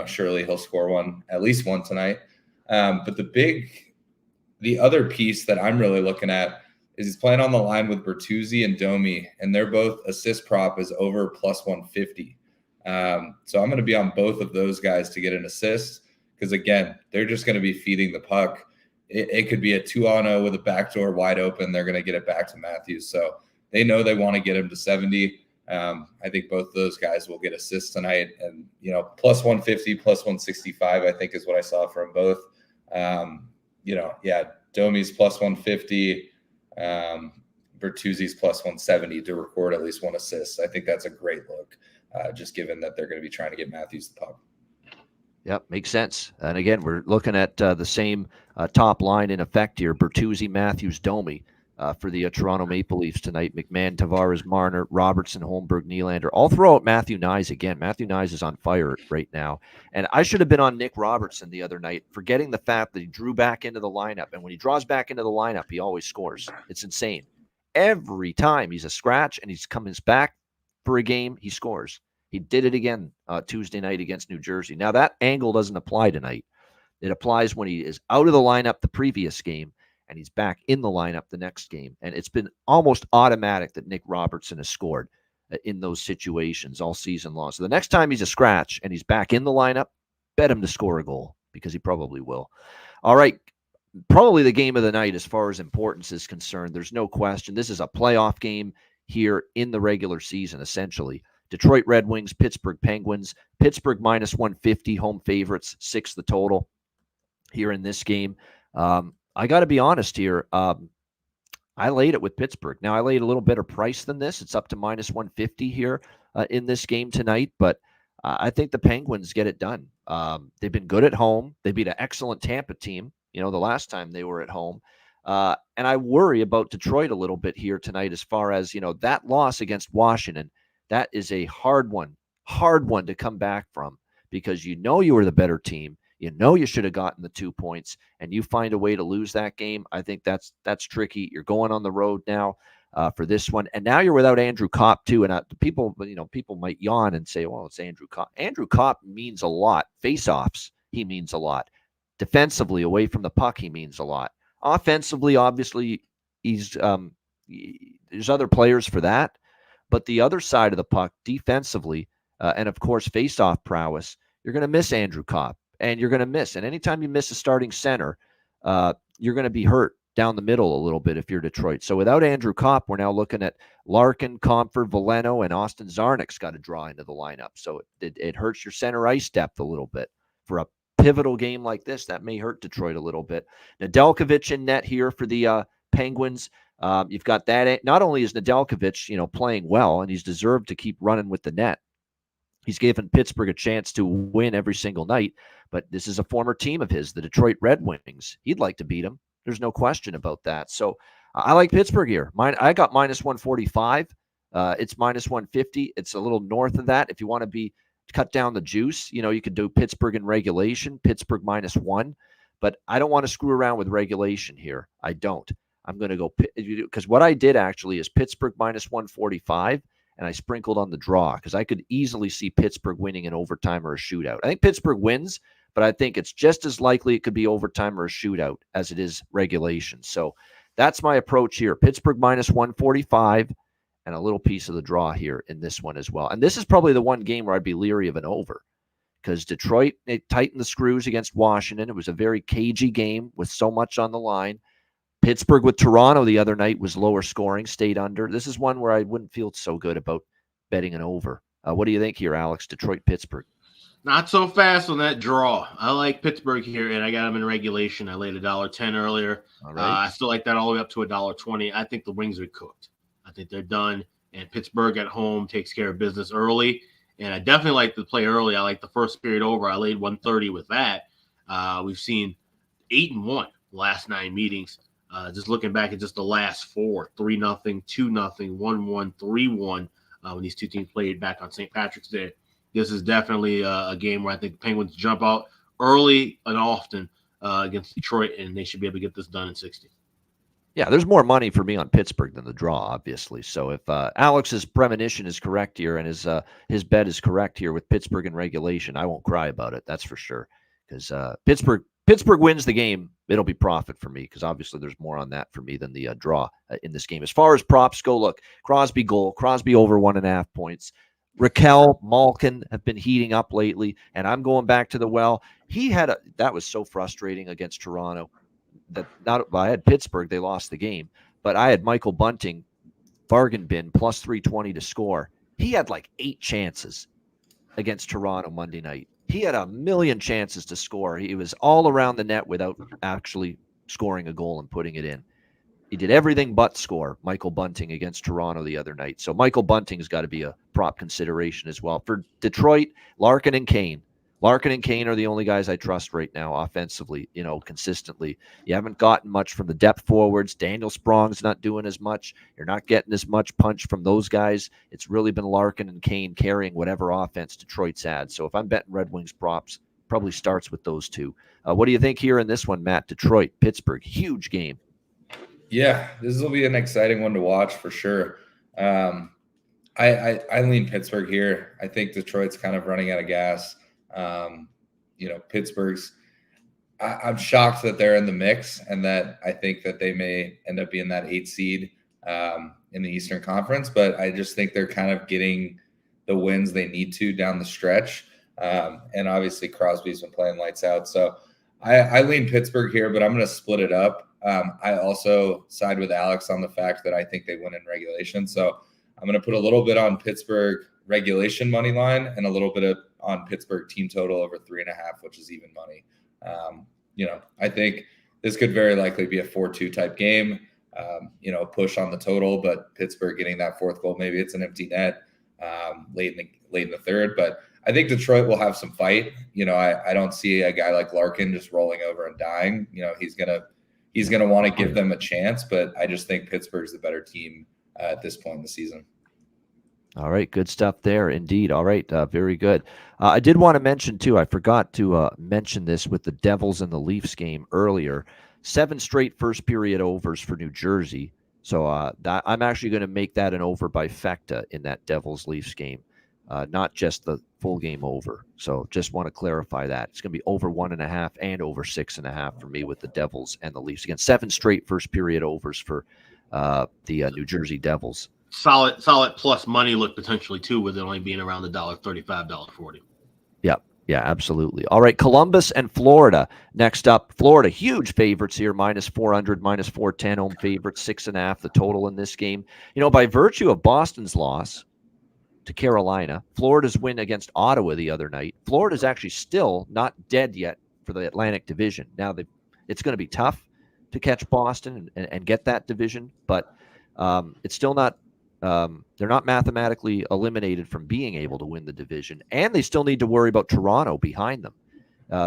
Surely he'll score at least one tonight. But the other piece that I'm really looking at is he's playing on the line with Bertuzzi and Domi, and they're both assist prop is over plus 150. So I'm going to be on both of those guys to get an assist, because again, they're just going to be feeding the puck. It could be a 2-on-0 with a backdoor wide open. They're going to get it back to Matthews. So they know they want to get him to 70. I think both of those guys will get assists tonight, and plus 150, plus 165, I think is what I saw from both. Domi's plus 150, Bertuzzi's plus 170 to record at least one assist. I think that's a great look, just given that they're going to be trying to get Matthews the puck. Yep, makes sense. And again, we're looking at the same top line in effect here: Bertuzzi, Matthews, Domi. For the Toronto Maple Leafs tonight. McMahon, Tavares, Marner, Robertson, Holmberg, Nylander. I'll throw out Matthew Nyes again. Matthew Nyes is on fire right now. And I should have been on Nick Robertson the other night, forgetting the fact that he drew back into the lineup. And when he draws back into the lineup, he always scores. It's insane. Every time he's a scratch and he's coming back for a game, he scores. He did it again Tuesday night against New Jersey. Now, that angle doesn't apply tonight. It applies when he is out of the lineup the previous game, and he's back in the lineup the next game. And it's been almost automatic that Nick Robertson has scored in those situations all season long. So the next time he's a scratch and he's back in the lineup, bet him to score a goal, because he probably will. All right, probably the game of the night as far as importance is concerned. There's no question. This is a playoff game here in the regular season, essentially. Detroit Red Wings, Pittsburgh Penguins. Pittsburgh minus 150, home favorites, 6 the total here in this game. I got to be honest here. I laid it with Pittsburgh. Now, I laid a little better price than this. It's up to minus 150 here in this game tonight, but I think the Penguins get it done. They've been good at home. They beat an excellent Tampa team, the last time they were at home. And I worry about Detroit a little bit here tonight as far as, that loss against Washington. That is a hard one to come back from, because you were the better team. You should have gotten the 2 points, and you find a way to lose that game. I think that's tricky. You're going on the road now for this one, and now you're without Andrew Kopp too. And people might yawn and say, "Well, it's Andrew Kopp." Andrew Kopp means a lot. Face-offs, he means a lot. Defensively, away from the puck, he means a lot. Offensively, obviously, there's other players for that, but the other side of the puck, defensively, and of course, face-off prowess, you're going to miss Andrew Kopp. And you're going to miss. And anytime you miss a starting center, you're going to be hurt down the middle a little bit if you're Detroit. So without Andrew Kopp, we're now looking at Larkin, Comfort, Veleno, and Austin Zarnik's got to draw into the lineup. So it hurts your center ice depth a little bit. For a pivotal game like this, that may hurt Detroit a little bit. Nedeljkovic in net here for the Penguins. You've got that. Not only is Nedeljkovic, playing well, and he's deserved to keep running with the net. He's given Pittsburgh a chance to win every single night, but this is a former team of his, the Detroit Red Wings. He'd like to beat them. There's no question about that. So I like Pittsburgh here. I got -145. It's -150. It's a little north of that. If you want to cut down the juice, you could do Pittsburgh in regulation, Pittsburgh -1. But I don't want to screw around with regulation here. I don't. I'm going to go because what I did actually is Pittsburgh -145, and I sprinkled on the draw because I could easily see Pittsburgh winning in overtime or a shootout. I think Pittsburgh wins, but I think it's just as likely it could be overtime or a shootout as it is regulation. So that's my approach here. Pittsburgh -145 and a little piece of the draw here in this one as well. And this is probably the one game where I'd be leery of an over because Detroit, they tightened the screws against Washington. It was a very cagey game with so much on the line. Pittsburgh with Toronto the other night was lower scoring, stayed under. This is one where I wouldn't feel so good about betting an over. What do you think here, Alex? Detroit, Pittsburgh. Not so fast on that draw. I like Pittsburgh here, and I got them in regulation. I laid $1.10 earlier. All right. I still like that all the way up to $1.20. I think the Wings are cooked. I think they're done, and Pittsburgh at home takes care of business early. And I definitely like to play early. I like the first period over. I laid 130 with that. We've seen 8-1 last 9 meetings. Just looking back at just the last 4, 3-0, 2-0, 1-1, 3-1 when these two teams played back on St. Patrick's Day. This is definitely a game where I think the Penguins jump out early and often against Detroit, and they should be able to get this done in 60. Yeah, there's more money for me on Pittsburgh than the draw, obviously. So if Alex's premonition is correct here and his bet is correct here with Pittsburgh in regulation, I won't cry about it. That's for sure. Because Pittsburgh wins the game, it'll be profit for me because obviously there's more on that for me than the draw in this game. As far as props go, look, Crosby goal, Crosby over 1.5 points. Raquel, Malkin have been heating up lately, and I'm going back to the well. That was so frustrating against Toronto. I had Pittsburgh, they lost the game, but I had Michael Bunting, bargain bin, plus 320 to score. He had like 8 chances against Toronto Monday night. He had a million chances to score. He was all around the net without actually scoring a goal and putting it in. He did everything but score, Michael Bunting against Toronto the other night. So Michael Bunting's got to be a prop consideration as well. For Detroit, Larkin and Kane. Larkin and Kane are the only guys I trust right now offensively, consistently. You haven't gotten much from the depth forwards. Daniel Sprong's not doing as much. You're not getting as much punch from those guys. It's really been Larkin and Kane carrying whatever offense Detroit's had. So if I'm betting Red Wings props, probably starts with those two. What do you think here in this one, Matt? Detroit, Pittsburgh, huge game. Yeah, this will be an exciting one to watch for sure. I lean Pittsburgh here. I think Detroit's kind of running out of gas. Pittsburgh's, I'm shocked that they're in the mix and that I think that they may end up being that 8 seed in the Eastern Conference, but I just think they're kind of getting the wins they need to down the stretch. And obviously Crosby's been playing lights out. So I lean Pittsburgh here, but I'm going to split it up. I also side with Alex on the fact that I think they win in regulation. So I'm going to put a little bit on Pittsburgh regulation money line and a little bit on Pittsburgh team total over 3.5, which is even money. I think this could very likely be a 4-2 type game, push on the total, but Pittsburgh getting that 4th goal, maybe it's an empty net late in the third, but I think Detroit will have some fight. I don't see a guy like Larkin just rolling over and dying. He's going to want to give them a chance, but I just think Pittsburgh's the better team at this point in the season. All right, good stuff there, indeed. All right, very good. I did want to mention, too, I forgot to mention this with the Devils and the Leafs game earlier. 7 straight first period overs for New Jersey. So I'm actually going to make that an over by Fecta in that Devils-Leafs game, not just the full game over. So just want to clarify that. It's going to be over 1.5 and over 6.5 for me with the Devils and the Leafs. Again, 7 straight first period overs for the New Jersey Devils. Solid plus money look potentially too, with it only being around $1.35, $1.40. Yeah, Yeah, absolutely. All right, Columbus and Florida next up. Florida, huge favorites here, minus 400, minus 410, home favorites, 6.5, the total in this game. By virtue of Boston's loss to Carolina, Florida's win against Ottawa the other night, Florida's actually still not dead yet for the Atlantic Division. Now, it's going to be tough to catch Boston and get that division, but it's still not they're not mathematically eliminated from being able to win the division, and they still need to worry about Toronto behind them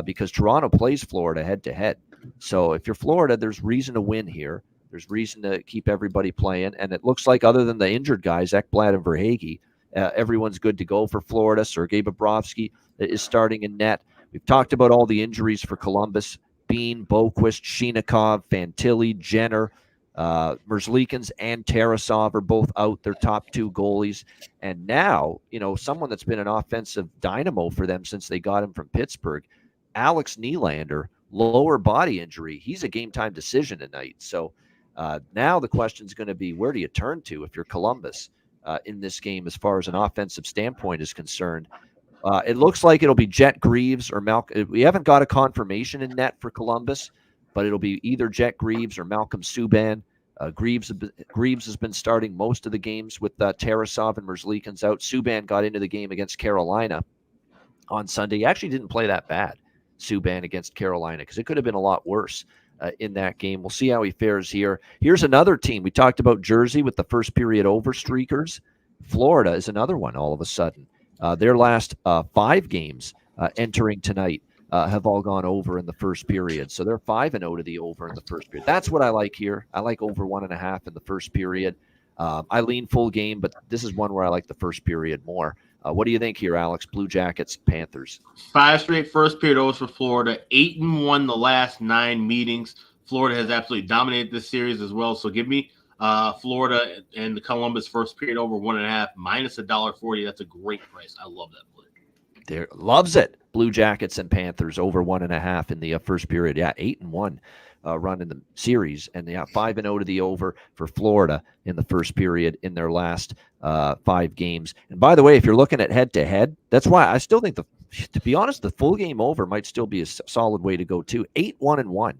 because Toronto plays Florida head-to-head. So if you're Florida, there's reason to win here. There's reason to keep everybody playing, and it looks like other than the injured guys, Ekblad and Verhaeghe, everyone's good to go for Florida. Sergei Bobrovsky is starting in net. We've talked about all the injuries for Columbus. Bean, Boquist, Shinikov, Fantilli, Jenner, Merzlikins and Tarasov are both out, their top two goalies. And now, someone that's been an offensive dynamo for them since they got him from Pittsburgh, Alex Nylander, lower body injury. He's a game-time decision tonight. So now the question is going to be, where do you turn to if you're Columbus in this game as far as an offensive standpoint is concerned? It looks like it'll be Jet Greaves or Malcolm. We haven't got a confirmation in net for Columbus, but it'll be either Jet Greaves or Malcolm Subban. Greaves has been starting most of the games with Tarasov and Merzlikins out. Subban got into the game against Carolina on Sunday. He actually didn't play that bad, Subban against Carolina, because it could have been a lot worse in that game. We'll see how he fares here. Here's another team. We talked about Jersey with the first period over streakers. Florida is another one all of a sudden. Their last 5 games entering tonight have all gone over in the first period. So they're 5-0 to the over in the first period. That's what I like here. I like over 1.5 in the first period. I lean full game, but this is one where I like the first period more. What do you think here, Alex? Blue Jackets, Panthers. 5 straight first period overs for Florida. 8-1 the last 9 meetings. Florida has absolutely dominated this series as well. So give me Florida and the Columbus first period over 1.5 minus $1.40. That's a great price. I love that play. There, loves it. Blue Jackets and Panthers over 1.5 in the first period. Yeah, 8-1 run in the series, and 5-0 to the over for Florida in the first period in their last 5 games. And by the way, if you're looking at head-to-head, that's why I still think to be honest, the full game over might still be a solid way to go too. 8-1-1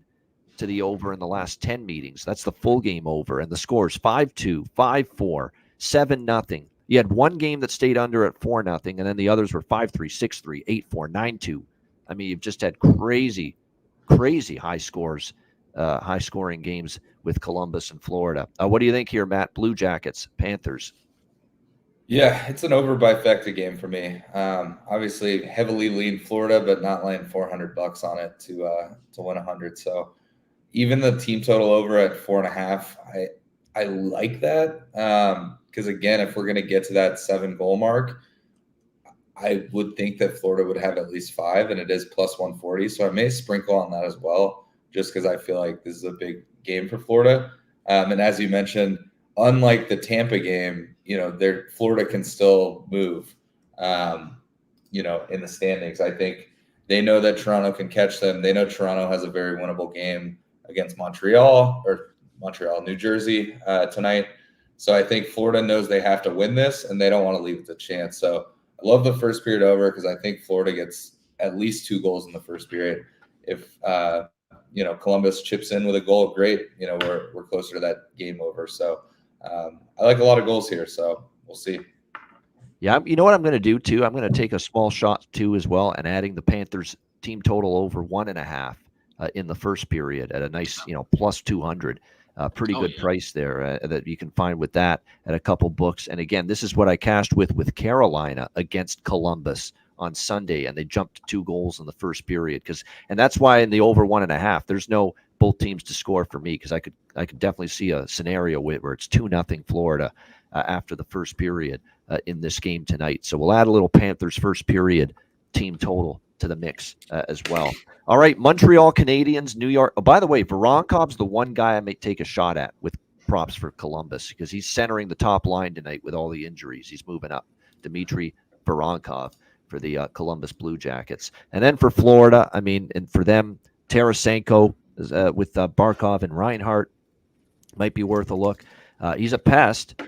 to the over in the last 10 meetings. That's the full game over, and the scores 5-2, 5-4, 7-0. You had one game that stayed under at 4-0, and then the others were 5-3, 6-3, 8-4, 9-2. I mean, you've just had crazy high scores, high-scoring games with Columbus and Florida. What do you think here, Matt? Blue Jackets, Panthers. Yeah, it's an over-by-fecta game for me. Obviously, heavily lean Florida, but not laying $400 on it to win 100. So even the team total over at 4.5, I like that. Because again, if we're going to get to that 7-goal mark, I would think that Florida would have at least 5, and it is plus 140. So I may sprinkle on that as well, just because I feel like this is a big game for Florida. And as you mentioned, unlike the Tampa game, Florida can still move, in the standings. I think they know that Toronto can catch them. They know Toronto has a very winnable game against New Jersey tonight. So I think Florida knows they have to win this, and they don't want to leave it to chance. So I love the first period over because I think Florida gets at least 2 goals in the first period. If Columbus chips in with a goal, great. We're closer to that game over. So I like a lot of goals here. So we'll see. Yeah, you know what I'm going to do too? I'm going to take a small shot too as well, and adding the Panthers team total over 1.5 in the first period at a nice, plus 200. Pretty good price there that you can find with that at a couple books. And again, this is what I cashed with Carolina against Columbus on Sunday, and they jumped 2 goals in the first period. And that's why in the over 1.5, there's no both teams to score for me, because I could definitely see a scenario where it's 2-0 Florida after the first period in this game tonight. So we'll add a little Panthers first period team total to the mix as well. All right, Montreal Canadiens, New York. Oh, by the way, Voronkov's the one guy I may take a shot at with props for Columbus, because he's centering the top line tonight with all the injuries. He's moving up. Dmitry Voronkov for the Columbus Blue Jackets. And then for Florida, and for them, Tarasenko with Barkov and Reinhart might be worth a look. He's a pest.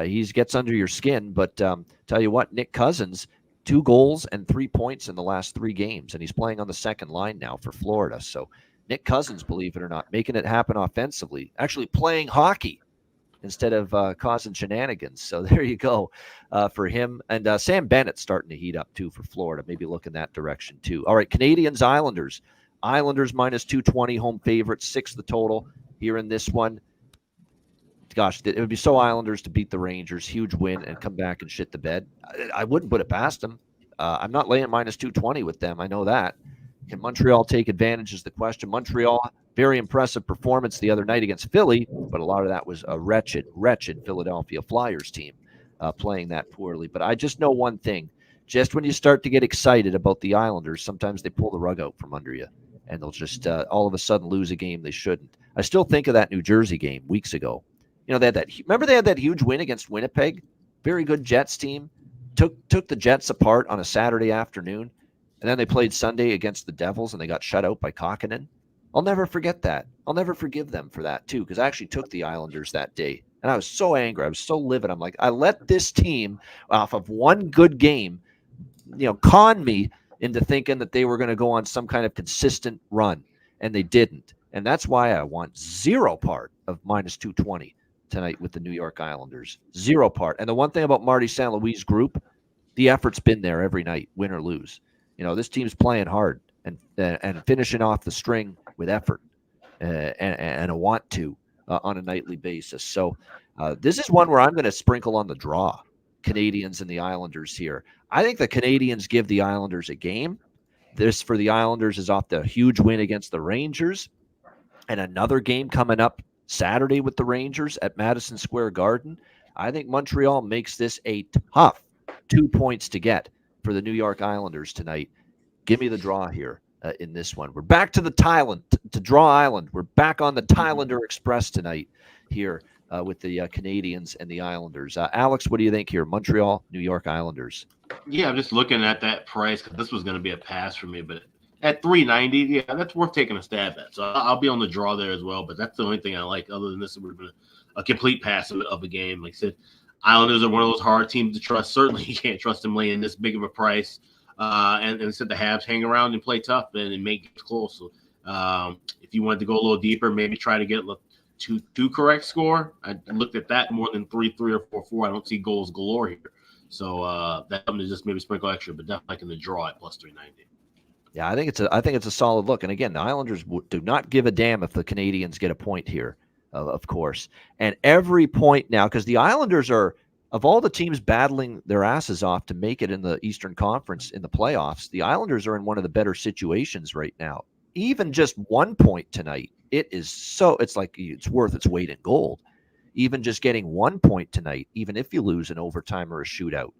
He gets under your skin, but tell you what, Nick Cousins 2 goals and 3 points in the last 3 games, and he's playing on the second line now for Florida. So Nick Cousins, believe it or not, making it happen offensively, actually playing hockey instead of causing shenanigans. So there you go for him. And Sam Bennett's starting to heat up too for Florida, maybe look in that direction too. All right, Canadians, Islanders. Islanders minus 220, home favorite, 6 the total here in this one. Gosh, it would be so Islanders to beat the Rangers, huge win, and come back and shit the bed. I wouldn't put it past them. I'm not laying minus 220 with them. I know that. Can Montreal take advantage is the question. Montreal, very impressive performance the other night against Philly, but a lot of that was a wretched Philadelphia Flyers team playing that poorly. But I just know one thing. Just when you start to get excited about the Islanders, sometimes they pull the rug out from under you, and they'll just all of a sudden lose a game they shouldn't. I still think of that New Jersey game weeks ago. You know, they had that huge win against Winnipeg, very good Jets team, took the Jets apart on a Saturday afternoon, and then they played Sunday against the Devils, and they got shut out by Kokkonen. I'll never forget that. I'll never forgive them for that, too, because I actually took the Islanders that day, and I was so angry. I was so livid. I'm like, I let this team, off of one good game, con me into thinking that they were going to go on some kind of consistent run, and they didn't. And that's why I want 0 part of minus 220 tonight with the New York Islanders. 0 part. And the one thing about Marty St. Louis' group, the effort's been there every night, win or lose. This team's playing hard and finishing off the string with effort and a want to on a nightly basis. So this is one where I'm going to sprinkle on the draw, Canadians and the Islanders here. I think the Canadians give the Islanders a game. This for the Islanders is off the huge win against the Rangers, and another game coming up Saturday with the Rangers at Madison Square Garden. I think Montreal makes this a tough 2 points to get for the New York Islanders tonight. Give me the draw here in this one. We're back to the to Draw Island. We're back on the Thailander Express tonight here with the Canadians and the Islanders. Alex, what do you think here? Montreal, New York Islanders. Yeah, I'm just looking at that price because this was going to be a pass for me, but at $3.90, yeah, that's worth taking a stab at. So I'll be on the draw there as well. But that's the only thing I like. Other than this, it would have been a complete pass of a game. Like I said, Islanders are one of those hard teams to trust. Certainly, you can't trust them laying this big of a price. And said the Habs hang around and play tough and make it close. So if you wanted to go a little deeper, maybe try to get two correct score. I looked at that more than 3-3 or 4-4. I don't see goals galore here. So that's something to just maybe sprinkle extra, but definitely in the draw at plus 390. Yeah, I think it's a solid look. And again, the Islanders do not give a damn if the Canadians get a point here, of course. And every point now, because the Islanders are, of all the teams battling their asses off to make it in the Eastern Conference in the playoffs, the Islanders are in one of the better situations right now. Even just 1 point tonight, it's like it's worth its weight in gold. Even just getting 1 point tonight, even if you lose an overtime or a shootout.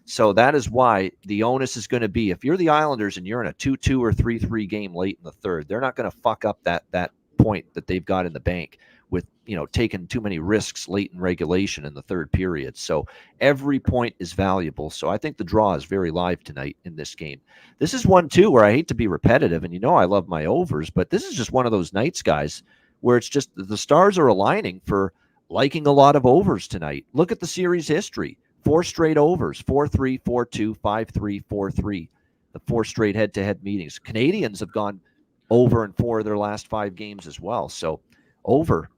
So that is why the onus is going to be, if you're the Islanders and you're in a 2-2 or 3-3 game late in the third, they're not going to fuck up that point that they've got in the bank with, taking too many risks late in regulation in the third period. So every point is valuable. So I think the draw is very live tonight in this game. This is one, too, where I hate to be repetitive, and I love my overs, but this is just one of those nights, guys, where it's just the stars are aligning for liking a lot of overs tonight. Look at the series history. 4 straight overs, 4-3, 4-2, 5-3, 4-3. The 4 straight head-to-head meetings. Canadians have gone over in 4 of their last 5 games as well. So over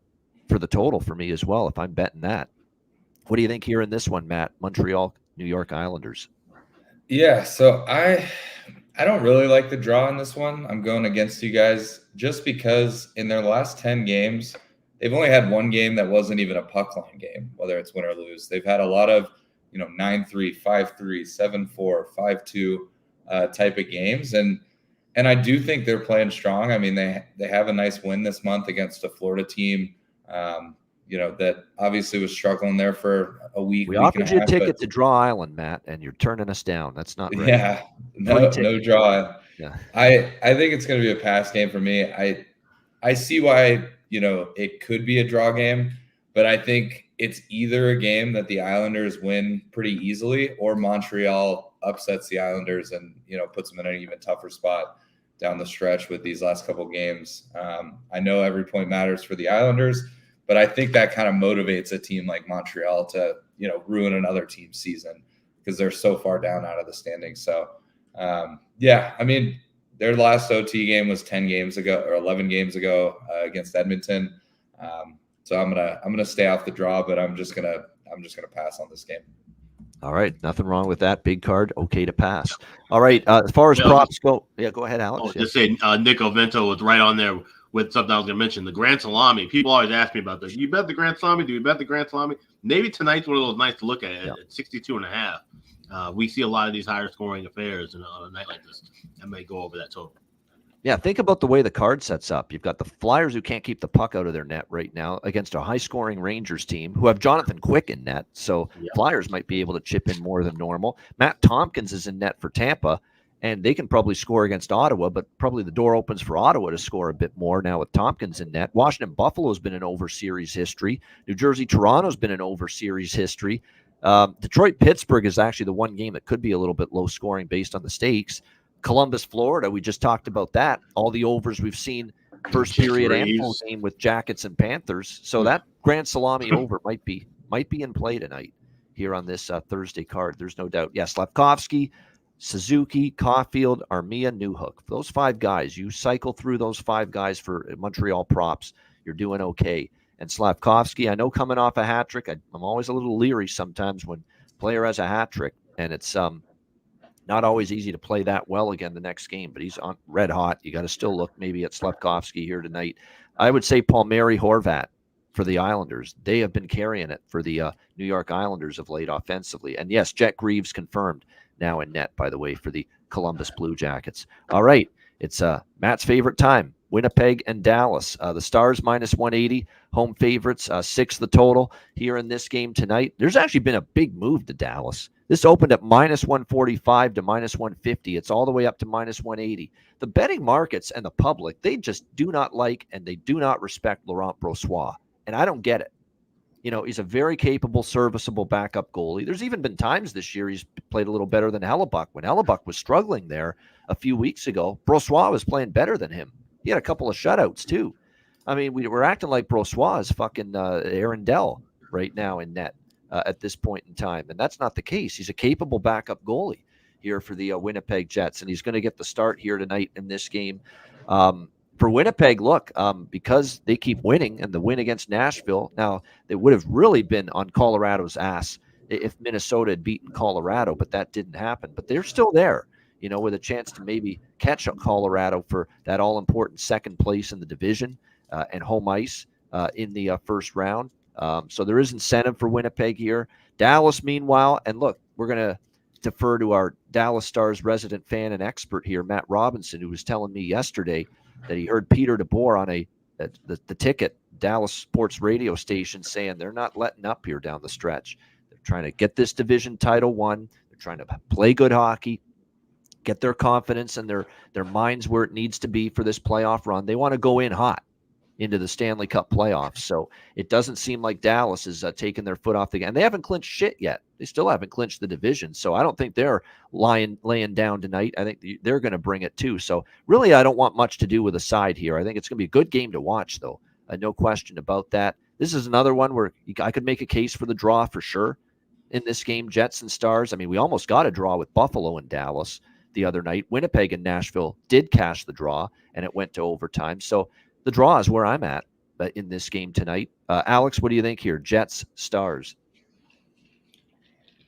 for the total for me as well, if I'm betting that. What do you think here in this one, Matt? Montreal, New York Islanders. Yeah, so I don't really like the draw in this one. I'm going against you guys just because in their last 10 games, they've only had one game that wasn't even a puck line game, whether it's win or lose. They've had a lot of 9-3, 5-3, 7-4, 5-2 type of games. And I do think they're playing strong. I mean, they have a nice win this month against a Florida team, that obviously was struggling there for a week. We offered you a ticket to Draw Island, Matt, and you're turning us down. That's not right. Yeah, no draw. Yeah. I think it's going to be a pass game for me. I see why, it could be a draw game, but I think it's either a game that the Islanders win pretty easily or Montreal upsets the Islanders and, puts them in an even tougher spot down the stretch with these last couple games. I know every point matters for the Islanders, but I think that kind of motivates a team like Montreal to, ruin another team's season because they're so far down out of the standings. So, yeah, I mean, their last OT game was 10 games ago or 11 games ago against Edmonton. So I'm gonna stay off the draw, but I'm just gonna pass on this game. All right, nothing wrong with that. Big card, okay to pass. All right, as far as props go, go ahead, Alex. Just say Nick Ovento was right on there with something I was going to mention. The Grand Salami. People always ask me about this. You bet the Grand Salami? Do you bet the Grand Salami? Maybe tonight's one of those nights to look at 62.5. We see a lot of these higher scoring affairs, and on a night like this, I may go over that total. Yeah, think about the way the card sets up. You've got the Flyers who can't keep the puck out of their net right now against a high-scoring Rangers team who have Jonathan Quick in net, so Flyers might be able to chip in more than normal. Matt Tompkins is in net for Tampa, and they can probably score against Ottawa, but probably the door opens for Ottawa to score a bit more now with Tompkins in net. Washington Buffalo's been an over-series history. New Jersey Toronto's been an over-series history. Detroit Pittsburgh is actually the one game that could be a little bit low-scoring based on the stakes. Columbus, Florida, we just talked about that. All the overs we've seen first period and full game with Jackets and Panthers. So that Grand Salami over might be in play tonight here on this Thursday card. There's no doubt. Yes, Slavkovsky, Suzuki, Caulfield, Armia, Newhook. Those 5 guys, you cycle through those 5 guys for Montreal props, you're doing okay. And Slavkovsky, I know coming off a hat trick, I'm always a little leery sometimes when a player has a hat trick, and it's not always easy to play that well again the next game, but he's on red hot. You got to still look maybe at Slavkovsky here tonight. I would say Palmieri Horvat for the Islanders. They have been carrying it for the New York Islanders of late offensively. And yes, Jet Greaves confirmed now in net, by the way, for the Columbus Blue Jackets. All right, it's Matt's favorite time. Winnipeg and Dallas. The Stars minus 180, home favorites, 6 the total here in this game tonight. There's actually been a big move to Dallas. This opened at minus 145 to minus 150. It's all the way up to minus 180. The betting markets and the public, they just do not like and they do not respect Laurent Brossoit. And I don't get it. You know, he's a very capable, serviceable backup goalie. There's even been times this year he's played a little better than Hellebuck. When Hellebuck was struggling there a few weeks ago, Brossoit was playing better than him. He had a couple of shutouts, too. I mean, we're acting like Brossoit is fucking Aaron Dell right now in net at this point in time. And that's not the case. He's a capable backup goalie here for the Winnipeg Jets, and he's going to get the start here tonight in this game. For Winnipeg, look, because they keep winning and the win against Nashville, now they would have really been on Colorado's ass if Minnesota had beaten Colorado, but that didn't happen. But they're still there, you know, with a chance to maybe catch up Colorado for that all-important second place in the division and home ice in the first round. So there is incentive for Winnipeg here. Dallas, meanwhile, and look, we're going to defer to our Dallas Stars resident fan and expert here, Matt Robinson, who was telling me yesterday that he heard Peter DeBoer on the Ticket Dallas sports radio station saying they're not letting up here down the stretch. They're trying to get this division title won. They're trying to play good hockey, get their confidence and their minds where it needs to be for this playoff run. They want to go in hot into the Stanley Cup playoffs. So it doesn't seem like Dallas is taking their foot off the gas. And they haven't clinched shit yet. They still haven't clinched the division. So I don't think they're laying down tonight. I think they're going to bring it too. So really, I don't want much to do with a side here. I think it's going to be a good game to watch, though. No question about that. This is another one where I could make a case for the draw for sure in this game, Jets and Stars. I mean, we almost got a draw with Buffalo and Dallas the other night. Winnipeg and Nashville did cash the draw, and it went to overtime. So the draw is where I'm at in this game tonight. Alex, what do you think here? Jets, Stars.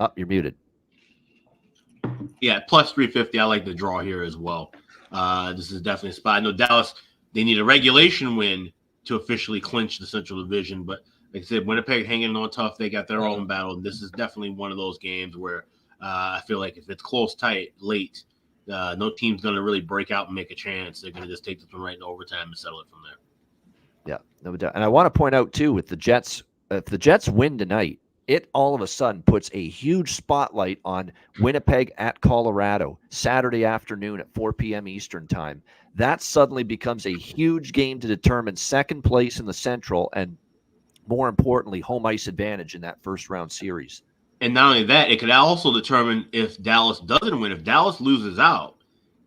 Oh, you're muted. Yeah, plus 350. I like the draw here as well. This is definitely a spot. I know Dallas, they need a regulation win to officially clinch the Central Division. But like I said, Winnipeg hanging on tough. They got their own battle. This is definitely one of those games where I feel like if it's close, tight, late, no team's going to really break out and make a chance. They're going to just take this one right in overtime and settle it from there. Yeah, no doubt. And I want to point out, too, with the Jets, if the Jets win tonight, it all of a sudden puts a huge spotlight on Winnipeg at Colorado Saturday afternoon at 4 p.m. Eastern time. That suddenly becomes a huge game to determine second place in the Central and, more importantly, home ice advantage in that first round series. And not only that, it could also determine if Dallas doesn't win. If Dallas loses out,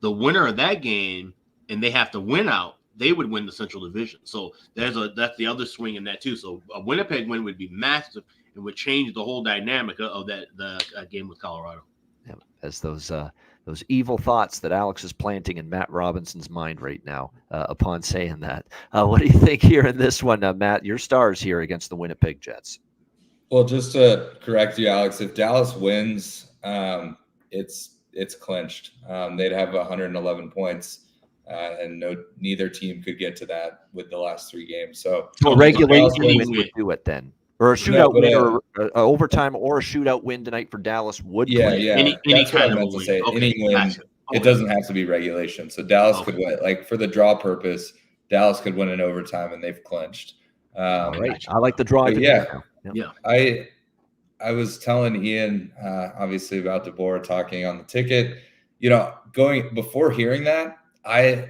the winner of that game, and they have to win out, they would win the Central Division. So that's the other swing in that too. So a Winnipeg win would be massive and would change the whole dynamic of the game with Colorado. Yeah, as those evil thoughts that Alex is planting in Matt Robinson's mind right now upon saying that. What do you think here in this one, Matt? Your Stars here against the Winnipeg Jets. Well, just to correct you, Alex, if Dallas wins, it's clinched. They'd have 111 points, and neither team could get to that with the last 3 games. So regulation win would do it then. Or a shootout win, or overtime, or a shootout win tonight for Dallas would. Yeah. Any That's kind what I meant to say. Any win, gotcha. it doesn't have to be regulation. So Dallas could win. Like for the draw purpose, Dallas could win in overtime, and they've clinched. All right. I like the draw. Yeah. Yeah. I was telling Ian, obviously about DeBoer talking on the ticket. Before hearing that, I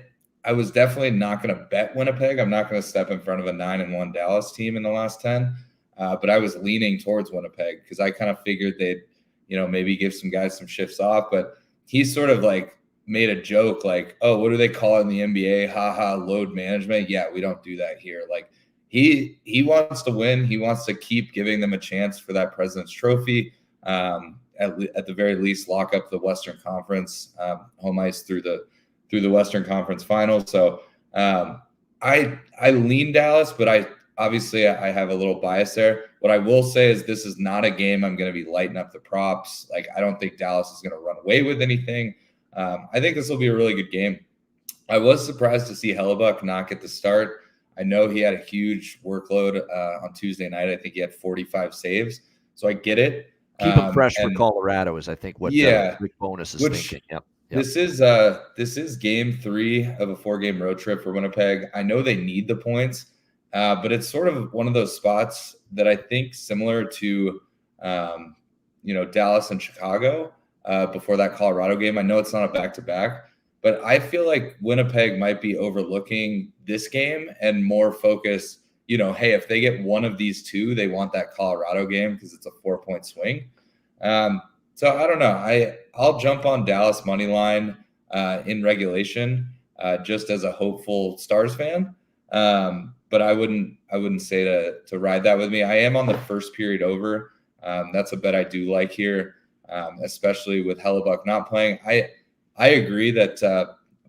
was definitely not going to bet Winnipeg. I'm not going to step in front of a 9-1 Dallas team in the last 10. But I was leaning towards Winnipeg because I kind of figured they'd, maybe give some guys some shifts off. But he sort of like made a joke like, oh, what do they call it in the NBA? Ha, load management. Yeah, we don't do that here. Like he wants to win. He wants to keep giving them a chance for that President's Trophy. At the very least, lock up the Western Conference home ice through the Western Conference Finals. So I lean Dallas, but Obviously, I have a little bias there. What I will say is this is not a game I'm going to be lighting up the props. Like, I don't think Dallas is going to run away with anything. I think this will be a really good game. I was surprised to see Hellebuck not get the start. I know he had a huge workload on Tuesday night. I think he had 45 saves. So I get it. Keep him fresh for Colorado is, I think, what Rick Bowness is thinking. Yep. This is game 3 of a 4-game road trip for Winnipeg. I know they need the points. But it's sort of one of those spots that I think similar to, Dallas and Chicago before that Colorado game. I know it's not a back-to-back, but I feel like Winnipeg might be overlooking this game and more focused, hey, if they get one of these 2, they want that Colorado game because it's a 4-point swing. So I don't know. I'll jump on Dallas money line in regulation just as a hopeful Stars fan. But I wouldn't say to ride that with me. I am on the first period over. That's a bet I do like here, especially with Hellebuck not playing. I agree that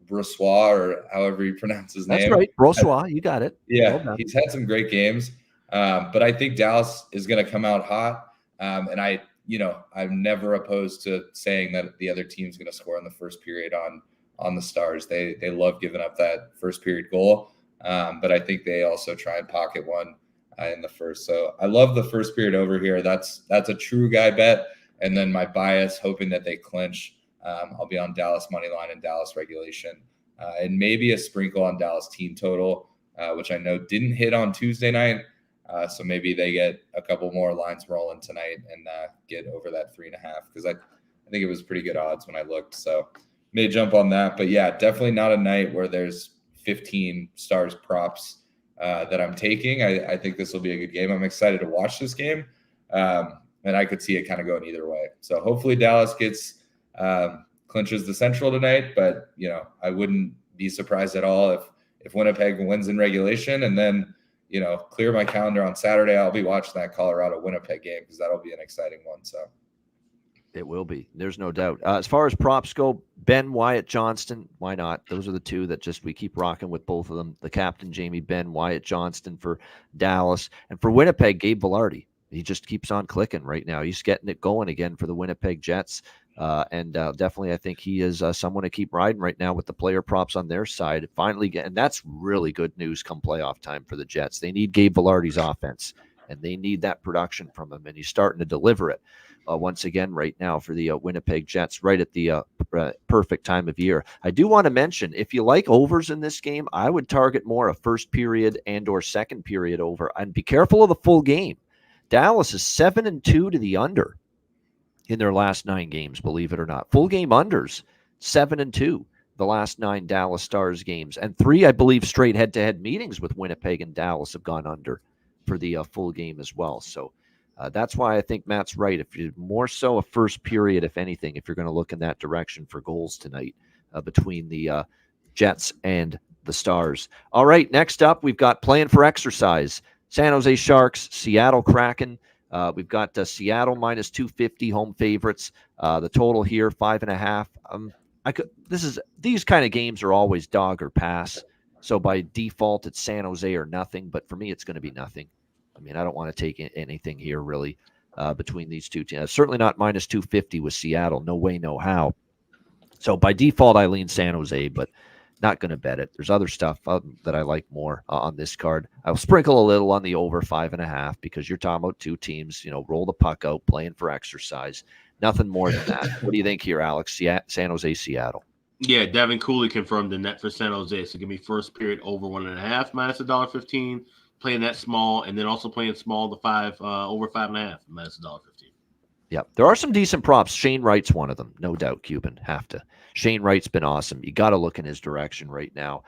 Brossoit, or however you pronounce his name. That's right, Brossoit. You got it. Yeah, he's had some great games. But I think Dallas is going to come out hot. And I'm never opposed to saying that the other team's going to score in the first period on the Stars. They love giving up that first period goal. But I think they also try and pocket one in the first. So I love the first period over here. That's a true guy bet. And then my bias, hoping that they clinch, I'll be on Dallas money line and Dallas regulation, and maybe a sprinkle on Dallas team total, which I know didn't hit on Tuesday night. So maybe they get a couple more lines rolling tonight and get over that 3.5, because I think it was pretty good odds when I looked. So may jump on that. But yeah, definitely not a night where there's 15 Stars props that I'm taking. I think this will be a good game. I'm excited to watch this game, and I could see it kind of going either way. So hopefully Dallas clinches the Central tonight, but I wouldn't be surprised at all if Winnipeg wins in regulation, and then clear my calendar on Saturday. I'll be watching that Colorado Winnipeg game because that'll be an exciting one. So. It will be. There's no doubt. As far as props go, Ben, Wyatt Johnston, why not? Those are the 2 that we keep rocking with, both of them. The captain, Jamie Benn, Wyatt Johnston for Dallas. And for Winnipeg, Gabe Vilardi. He just keeps on clicking right now. He's getting it going again for the Winnipeg Jets. And definitely I think he is someone to keep riding right now with the player props on their side. And that's really good news come playoff time for the Jets. They need Gabe Vilardi's offense, and they need that production from him, and he's starting to deliver it. Once again right now for the Winnipeg Jets, right at the perfect time of year. I do want to mention, if you like overs in this game, I would target more a first period and or second period over, and be careful of the full game. Dallas is 7-2 to the under in their last 9 games, believe it or not. Full game unders, 7-2 the last 9 Dallas Stars games, and 3, I believe, straight head-to-head meetings with Winnipeg and Dallas have gone under for the full game as well. So that's why I think Matt's right. If you're more so a first period, if anything, if you're going to look in that direction for goals tonight between the Jets and the Stars. All right, next up, we've got playing for exercise. San Jose Sharks, Seattle Kraken. We've got Seattle minus 250 home favorites. The total here 5.5. These kind of games are always dog or pass. So by default, it's San Jose or nothing. But for me, it's going to be nothing. I mean, I don't want to take anything here really between these two teams. Certainly not minus 250 with Seattle. No way, no how. So by default, I lean San Jose, but not going to bet it. There's other stuff that I like more on this card. I'll sprinkle a little on the over 5.5 because you're talking about two teams, roll the puck out, playing for exercise. Nothing more than that. What do you think here, Alex? San Jose, Seattle. Yeah, Devin Cooley confirmed the net for San Jose. So give me first period over 1.5 minus $1.15. Playing that small, and then also playing small the over 5.5 minus $1.15. Yeah, there are some decent props. Shane Wright's one of them, no doubt. Cuban have to. Shane Wright's been awesome. You got to look in his direction right now.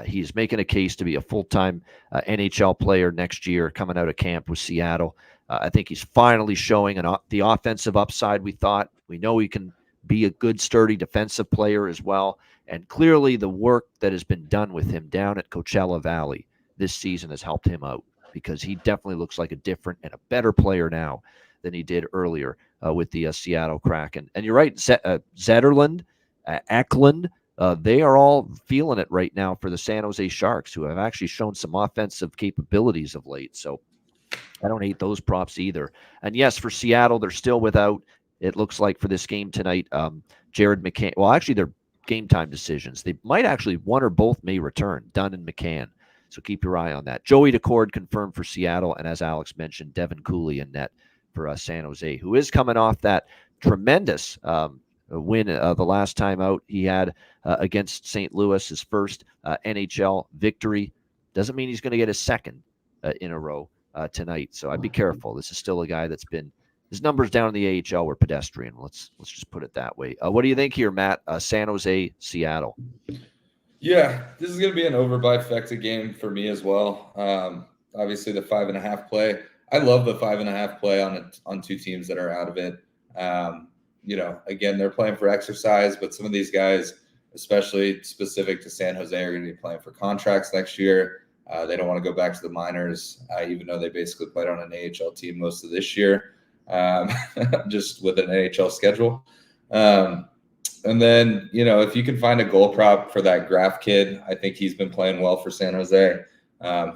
He's making a case to be a full-time NHL player next year, coming out of camp with Seattle. I think he's finally showing the offensive upside we thought. We know he can be a good, sturdy defensive player as well. And clearly, the work that has been done with him down at Coachella Valley this season has helped him out because he definitely looks like a different and a better player now than he did earlier with the Seattle Kraken. And you're right, Zetterlund, Eklund, they are all feeling it right now for the San Jose Sharks, who have actually shown some offensive capabilities of late. So I don't hate those props either. And yes, for Seattle, they're still without, it looks like for this game tonight, Jared McCann. Well, actually, they're game time decisions. They might actually, one or both may return, Dunn and McCann. So keep your eye on that. Joey Decord confirmed for Seattle. And as Alex mentioned, Devin Cooley in net for San Jose, who is coming off that tremendous win the last time out he had against St. Louis, his first NHL victory. Doesn't mean he's going to get his second in a row tonight. So I'd be careful. This is still a guy that's been, his numbers down in the AHL were pedestrian. Let's just put it that way. What do you think here, Matt? San Jose, Seattle. Yeah, this is going to be an over by Fecta game for me as well. Obviously, the 5.5 play. I love the 5.5 play on two teams that are out of it. Again, they're playing for exercise, but some of these guys, especially specific to San Jose, are going to be playing for contracts next year. They don't want to go back to the minors, even though they basically played on an AHL team most of this year, just with an AHL schedule. And then, if you can find a goal prop for that Graf kid, I think he's been playing well for San Jose.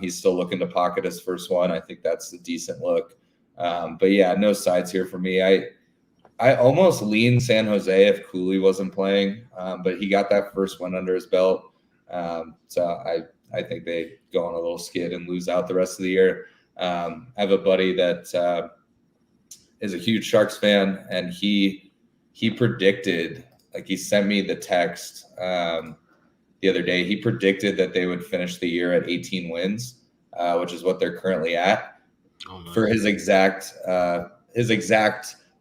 He's still looking to pocket his first one. I think that's a decent look. But yeah, no sides here for me. I almost lean San Jose if Cooley wasn't playing, but he got that first one under his belt. So I think they go on a little skid and lose out the rest of the year. I have a buddy that is a huge Sharks fan, and he predicted, like he sent me the text the other day. He predicted that they would finish the year at 18 wins, which is what they're currently at. Oh, nice. For his exact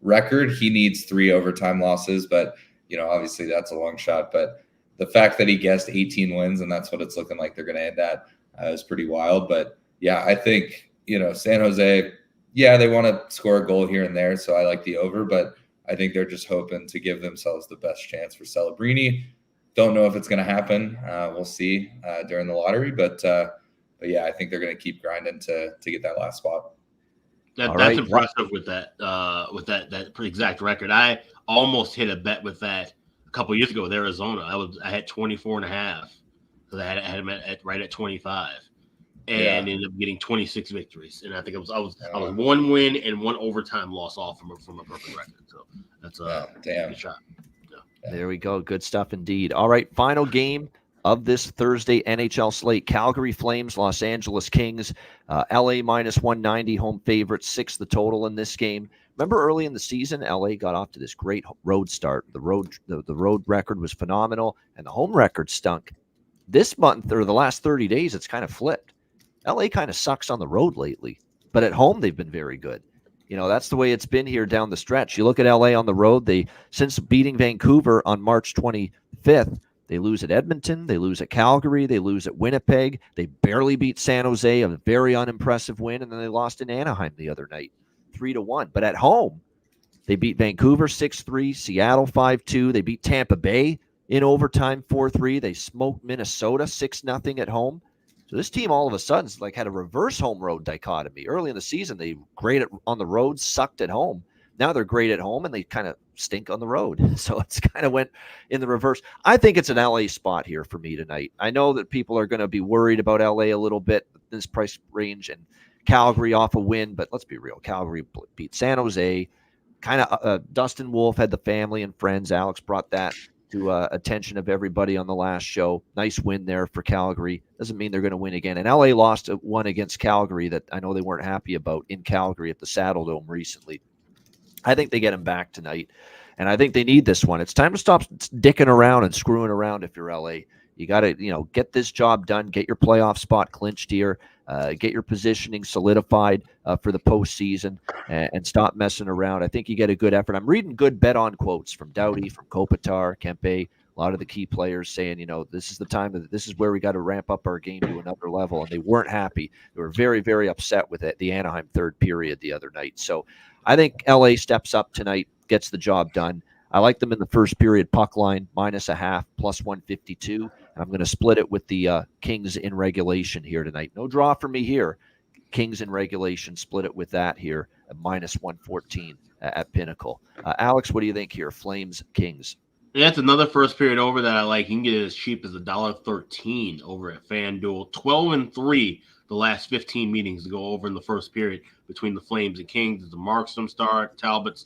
record, he needs 3 overtime losses, but obviously that's a long shot. But the fact that he guessed 18 wins and that's what it's looking like they're going to end at is pretty wild. But yeah, I think San Jose, yeah, they want to score a goal here and there, so I like the over, but I think they're just hoping to give themselves the best chance for Celebrini. Don't know if it's going to happen. We'll see during the lottery, but yeah, I think they're going to keep grinding to get that last spot. That's impressive with that exact record. I almost hit a bet with that a couple years ago with Arizona. I had 24.5, so I had him right at 25, and ended up getting 26 victories. And I think I was 1 win and 1 overtime loss off from a perfect record. So that's a good shot. Yeah. There we go. Good stuff indeed. All right, final game of this Thursday NHL slate. Calgary Flames, Los Angeles Kings, LA minus 190, home favorites, 6 the total in this game. Remember early in the season, LA got off to this great road start. The road record was phenomenal, and the home record stunk. This month, or the last 30 days, it's kind of flipped. LA kind of sucks on the road lately, but at home, they've been very good. That's the way it's been here down the stretch. You look at LA on the road, since beating Vancouver on March 25th, they lose at Edmonton, they lose at Calgary, they lose at Winnipeg. They barely beat San Jose, a very unimpressive win, and then they lost in Anaheim the other night, 3-1. But at home, they beat Vancouver 6-3, Seattle 5-2. They beat Tampa Bay in overtime 4-3. They smoked Minnesota 6-0 at home. So this team all of a sudden had a reverse home road dichotomy. Early in the season, they great on the road, sucked at home. Now they're great at home, and they kind of stink on the road. So it's kind of went in the reverse. I think it's an LA spot here for me tonight. I know that people are going to be worried about LA a little bit, this price range, and Calgary off a win. But let's be real. Calgary beat San Jose. Kind of Dustin Wolf had the family and friends. Alex brought that to attention of everybody on the last show. Nice win there for Calgary. Doesn't mean they're going to win again. And LA lost one against Calgary that I know they weren't happy about in Calgary at the Saddle Dome recently. I think they get him back tonight, and I think they need this one. It's time to stop dicking around and screwing around if you're LA. You got to, get this job done, get your playoff spot clinched here, get your positioning solidified for the postseason, and stop messing around. I think you get a good effort. I'm reading good bet-on quotes from Doughty, from Kopitar, Kempe, a lot of the key players saying, this is the time, this is where we got to ramp up our game to another level, and they weren't happy. They were very, very upset with it, the Anaheim third period the other night. So I think LA steps up tonight, gets the job done. I like them in the first period puck line, -0.5, +152. And I'm going to split it with the Kings in regulation here tonight. No draw for me here. Kings in regulation, split it with that here at -114 at Pinnacle. Alex, what do you think here? Flames, Kings. Yeah, that's another first period over that I like. You can get it as cheap as $1.13 over at FanDuel. 12-3 the last 15 meetings to go over in the first period between the Flames and Kings. It's a Markstrom start, Talbot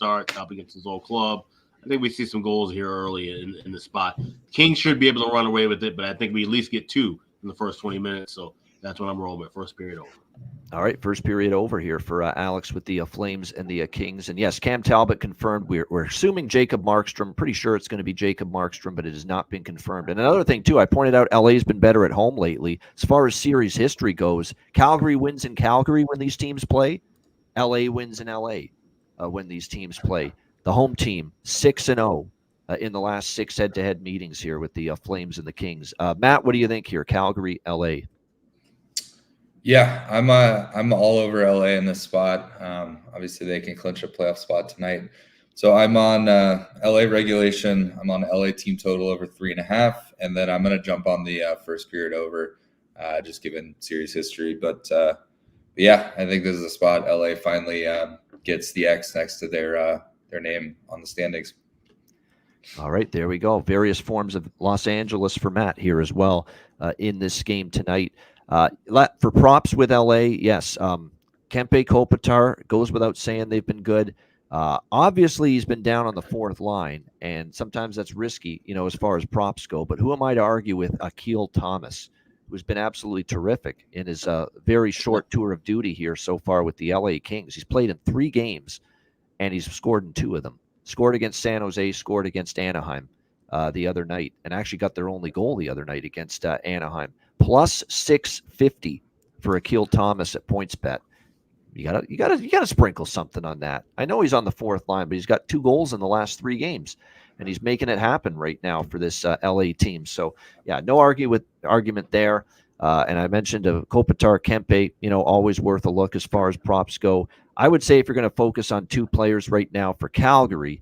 against his old club. I think we see some goals here early in the spot. Kings should be able to run away with it, but I think we at least get 2 in the first 20 minutes. So that's what I'm rolling with. First period over. All right, first period over here for Alex with the Flames and the Kings. And yes, Cam Talbot confirmed. We're assuming Jacob Markstrom. Pretty sure it's going to be Jacob Markstrom, but it has not been confirmed. And another thing, too, I pointed out LA's been better at home lately. As far as series history goes, Calgary wins in Calgary when these teams play. LA wins in LA when these teams play. The home team, 6-0 in the last 6 head-to-head meetings here with the Flames and the Kings. Matt, what do you think here? Calgary, LA. Yeah, I'm all over LA in this spot. Obviously, they can clinch a playoff spot tonight. So I'm on LA regulation. I'm on LA team total over 3.5, and then I'm going to jump on the first period over, just given series history. But yeah, I think this is a spot. LA finally gets the X next to their name on the standings. All right, there we go. Various forms of Los Angeles for Matt here as well in this game tonight. For props with LA, yes, Kempe Kopitar goes without saying they've been good. Obviously, he's been down on the fourth line, and sometimes that's risky, as far as props go. But who am I to argue with Akil Thomas, who's been absolutely terrific in his very short tour of duty here so far with the LA Kings? He's played in 3 games, and he's scored in 2 of them. Scored against San Jose, scored against Anaheim the other night, and actually got their only goal the other night against Anaheim. Plus 650 for Akil Thomas at PointsBet. You gotta sprinkle something on that. I know he's on the fourth line, but he's got 2 goals in the last 3 games, and he's making it happen right now for this LA team. So yeah, no argument there. And I mentioned Kopitar, Kempe, always worth a look as far as props go. I would say if you're going to focus on 2 players right now for Calgary,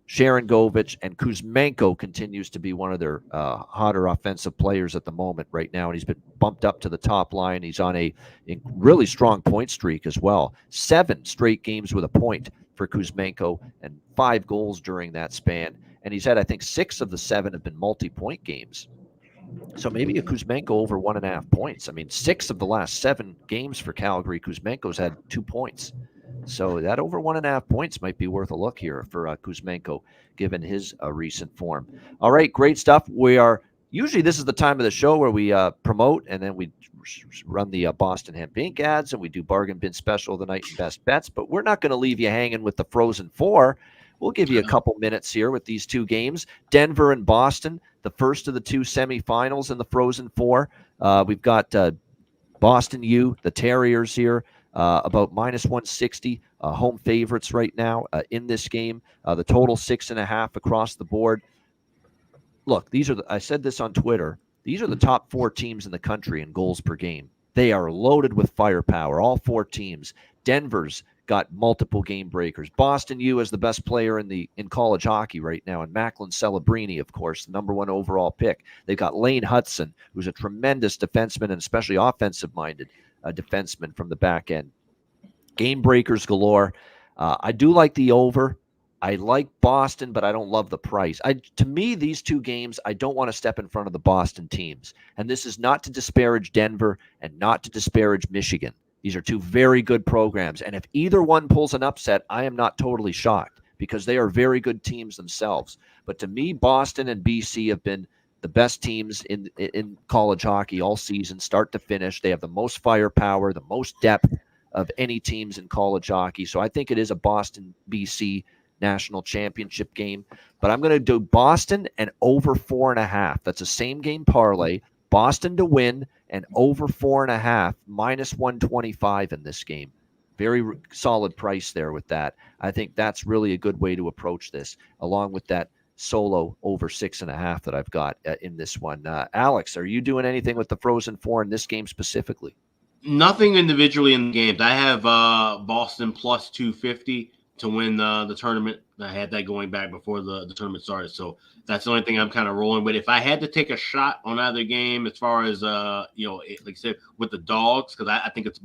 Sharon Govich and Kuzmenko continues to be one of their hotter offensive players at the moment right now, and he's been bumped up to the top line. He's on a really strong point streak as well. 7 straight games with a point for Kuzmenko and 5 goals during that span. And he's had, I think, 6 of the 7 have been multi-point games. So maybe a Kuzmenko over 1.5 points. I mean, 6 of the last 7 games for Calgary, Kuzmenko's had 2 points. So that over 1.5 points might be worth a look here for Kuzmenko, given his recent form. All right, great stuff. Usually this is the time of the show where we promote, and then we run the Boston Hemp Inc. ads, and we do Bargain Bin Special of the Night and Best Bets. But we're not going to leave you hanging with the Frozen Four. We'll give you a couple minutes here with these 2 games. Denver and Boston, the first of the 2 semifinals in the Frozen Four. We've got Boston U, the Terriers here, about -160, home favorites right now in this game. The total 6.5 across the board. Look, I said this on Twitter. These are the top 4 teams in the country in goals per game. They are loaded with firepower, all 4 teams. Denver's got multiple game breakers. Boston U is the best player in college hockey right now, and Macklin Celebrini, of course, the number 1 overall pick. They've got Lane Hudson, who's a tremendous defenseman and especially offensive-minded defenseman from the back end. Game breakers galore. I do like the over. I like Boston, but I don't love the price. To me, these two games, I don't want to step in front of the Boston teams. And this is not to disparage Denver and not to disparage Michigan. These are two very good programs. And if either one pulls an upset, I am not totally shocked because they are very good teams themselves. But to me, Boston and BC have been the best teams in college hockey all season, start to finish. They have the most firepower, the most depth of any teams in college hockey. So I think it is a Boston-BC national championship game. But I'm going to do Boston and over 4.5. That's a same game parlay. Boston to win and over 4.5, minus 125 in this game. Very solid price there with that. I think that's really a good way to approach this, along with that solo over 6.5 that I've got in this one. Alex, are you doing anything with the Frozen Four in this game specifically? Nothing individually in the games. I have Boston plus 250 to win the tournament. I had that going back before the tournament started. So that's the only thing I'm kind of rolling with. If I had to take a shot on either game, as far as like I said, with the dogs, because I think it's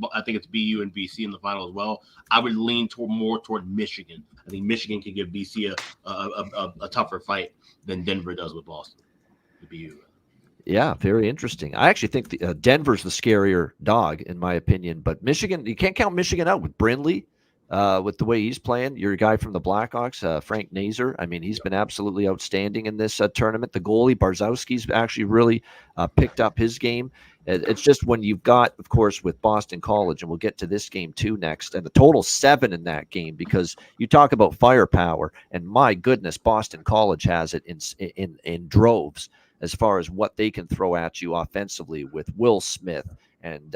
BU and BC in the final as well, I would lean more toward Michigan. I think Michigan can give BC a tougher fight than Denver does with Boston. The BU. Yeah, very interesting. I actually think Denver's the scarier dog, in my opinion. But Michigan, you can't count Michigan out with Brindley, with the way he's playing. Your guy from the Blackhawks, Frank Nazar. I mean, he's been absolutely outstanding in this tournament. The goalie, Barzowski's actually really picked up his game. It's just when you've got, of course, with Boston College, and we'll get to this game too next, and the total 7 in that game, because you talk about firepower, and my goodness, Boston College has it in droves as far as what they can throw at you offensively with Will Smith and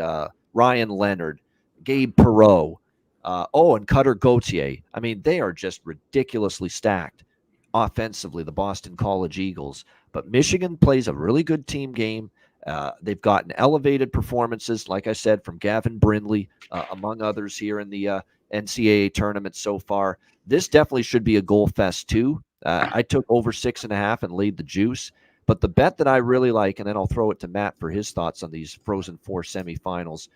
Ryan Leonard, Gabe Perreault, and Cutter Gauthier. I mean, they are just ridiculously stacked offensively, the Boston College Eagles. But Michigan plays a really good team game. They've gotten elevated performances, like I said, from Gavin Brindley, among others here in the NCAA tournament so far. This definitely should be a goal fest too. I took over 6.5 and laid the juice. But the bet that I really like, and then I'll throw it to Matt for his thoughts on these Frozen Four semifinals,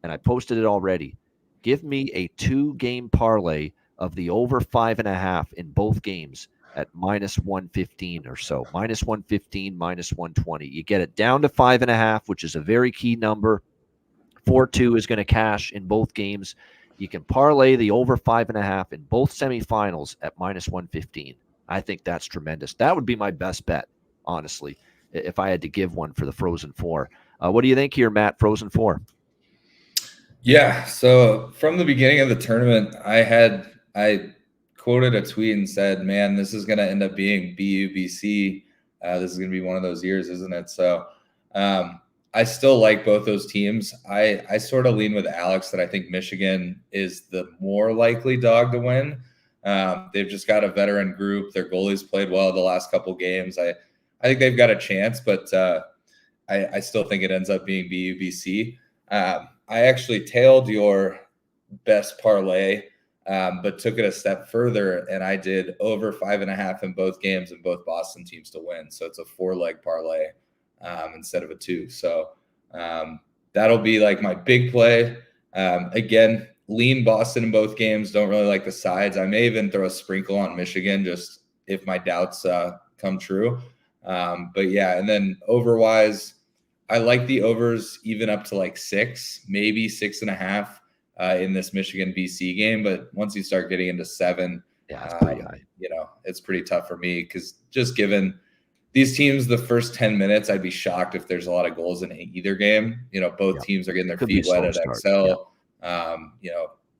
and I posted it already. Give me a 2-game parlay of the over 5.5 in both games at minus 115 or so. Minus 115, minus 120. You get it down to 5.5, which is a very key number. 4-2 is going to cash in both games. You can parlay the over 5.5 in both semifinals at minus 115. I think that's tremendous. That would be my best bet, honestly, if I had to give one for the Frozen Four. What do you think here, Matt? Frozen Four. Yeah. So from the beginning of the tournament, I quoted a tweet and said, "Man, this is going to end up being BU BC. This is going to be one of those years, isn't it?" So I still like both those teams. I sort of lean with Alex that I think Michigan is the more likely dog to win. They've just got a veteran group. Their goalies played well the last couple games. I think they've got a chance, but I still think it ends up being BU BC. I actually tailed your best parlay, but took it a step further, and I did over 5.5 in both games and both Boston teams to win. So it's a 4-leg parlay instead of a 2. So that'll be like my big play. Again, lean Boston in both games. Don't really like the sides. I may even throw a sprinkle on Michigan just if my doubts come true. But yeah, and then over-wise, I like the overs even up to like 6, maybe 6.5 in this Michigan BC game. But once you start getting into 7, it's pretty high. It's pretty tough for me because just given these teams, the first 10 minutes, I'd be shocked if there's a lot of goals in either game. Both teams are getting their feet wet at Excel.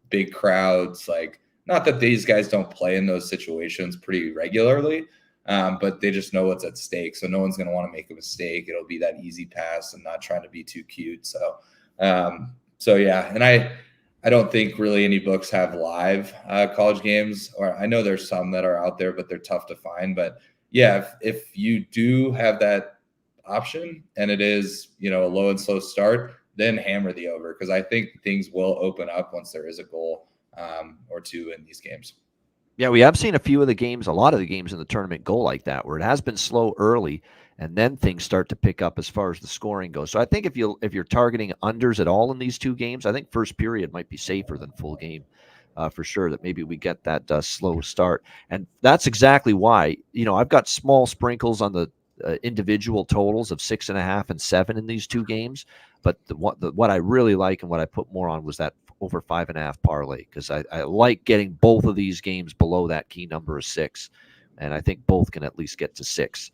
Big crowds. Like, not that these guys don't play in those situations pretty regularly. But they just know what's at stake. So no one's going to want to make a mistake. It'll be that easy pass and not trying to be too cute. So yeah. And I don't think really any books have live college games, or I know there's some that are out there, but they're tough to find. But yeah, if you do have that option and it is, a low and slow start, then hammer the over, because I think things will open up once there is a goal. or two in these games. Yeah, we have seen a lot of the games in the tournament go like that, where it has been slow early, and then things start to pick up as far as the scoring goes. So I think if you're targeting unders at all in these two games, I think first period might be safer than full game, for sure. That maybe we get that slow start, and that's exactly why I've got small sprinkles on the individual totals of 6.5 and 7 in these two games. But what I really like and what I put more on was that over 5.5 parlay, because I like getting both of these games below that key number of 6, and I think both can at least get to 6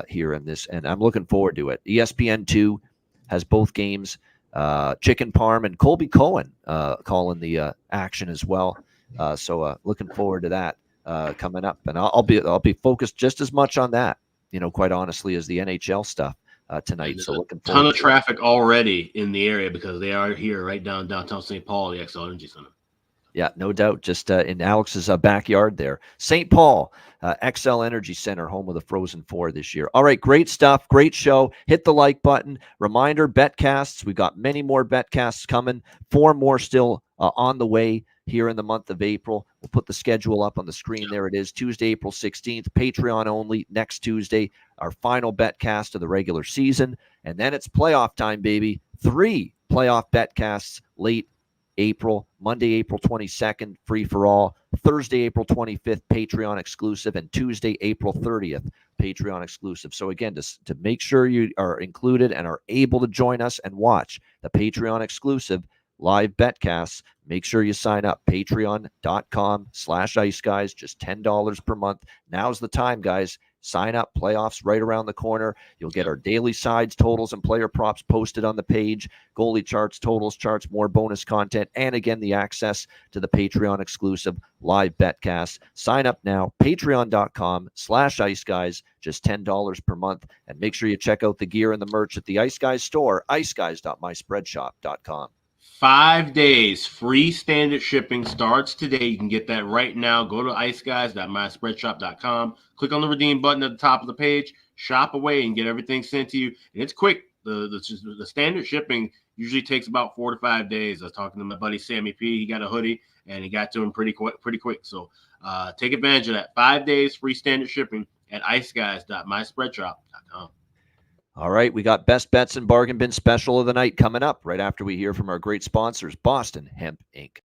here in this, and I'm looking forward to it. ESPN2 has both games. Chicken Parm and Colby Cohen calling the action as well. So looking forward to that coming up, and I'll be focused just as much on that, quite honestly, as the NHL stuff tonight. So looking forward. Ton of traffic already in the area because they are here right downtown St. Paul, the XL Energy Center. Yeah, no doubt. Just in Alex's backyard there. St. Paul, XL Energy Center, home of the Frozen Four this year. All right, great stuff. Great show. Hit the like button. Reminder, betcasts. We got many more betcasts coming. 4 more still on the way here in the month of April. We'll put the schedule up on the screen. There it is. Tuesday, April 16th. Patreon only. Next Tuesday, our final betcast of the regular season. And then it's playoff time, baby. 3 playoff betcasts late April, Monday, April 22nd, free for all. Thursday, April 25th, Patreon exclusive, and Tuesday, April 30th, Patreon exclusive. So again, to make sure you are included and are able to join us and watch the Patreon exclusive live betcasts, make sure you sign up. Patreon.com/IceGuys, just $10 per month. Now's the time, guys. Sign up. Playoffs right around the corner. You'll get our daily sides, totals, and player props posted on the page. Goalie charts, totals charts, more bonus content, and again, the access to the Patreon exclusive live betcast. Sign up now. Patreon.com/IceGuys, just $10 per month. And make sure you check out the gear and the merch at the Ice Guys store, iceguys.myspreadshop.com. 5 days free standard shipping starts today. You can get that right now. Go to iceguys.myspreadshop.com. Click on the redeem button at the top of the page. Shop away and get everything sent to you. And it's quick. The standard shipping usually takes about 4 to 5 days. I was talking to my buddy Sammy P. He got a hoodie and he got to him pretty quick. So take advantage of that. 5 days free standard shipping at iceguys.myspreadshop.com. All right, we got best bets and bargain bin special of the night coming up right after we hear from our great sponsors, Boston Hemp Inc.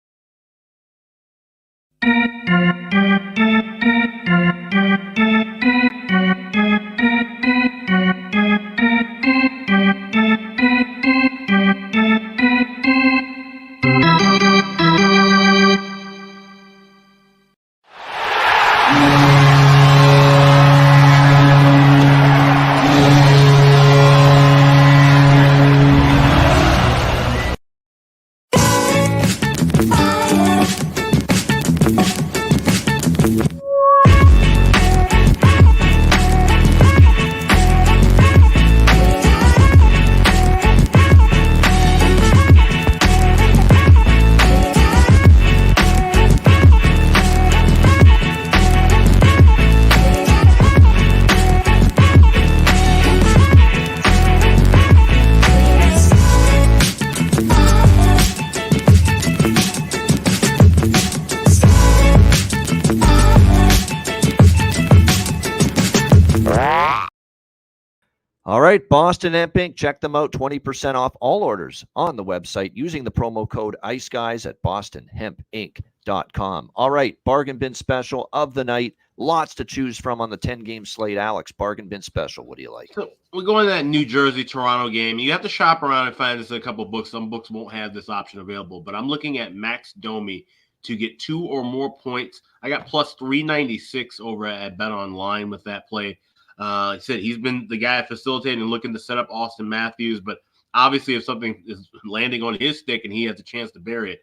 All right, Boston Hemp Inc. Check them out. 20% off all orders on the website using the promo code IceGuys at bostonhempinc.com. All right, bargain bin special of the night. Lots to choose from on the 10-game slate. Alex, bargain bin special. What do you like? So we're going to that New Jersey-Toronto game. You have to shop around and find this in a couple books. Some books won't have this option available, but I'm looking at Max Domi to get 2 or more points. I got plus 396 over at Bet Online with that play. Like I said, he's been the guy facilitating and looking to set up Austin Matthews, but obviously if something is landing on his stick and he has a chance to bury it,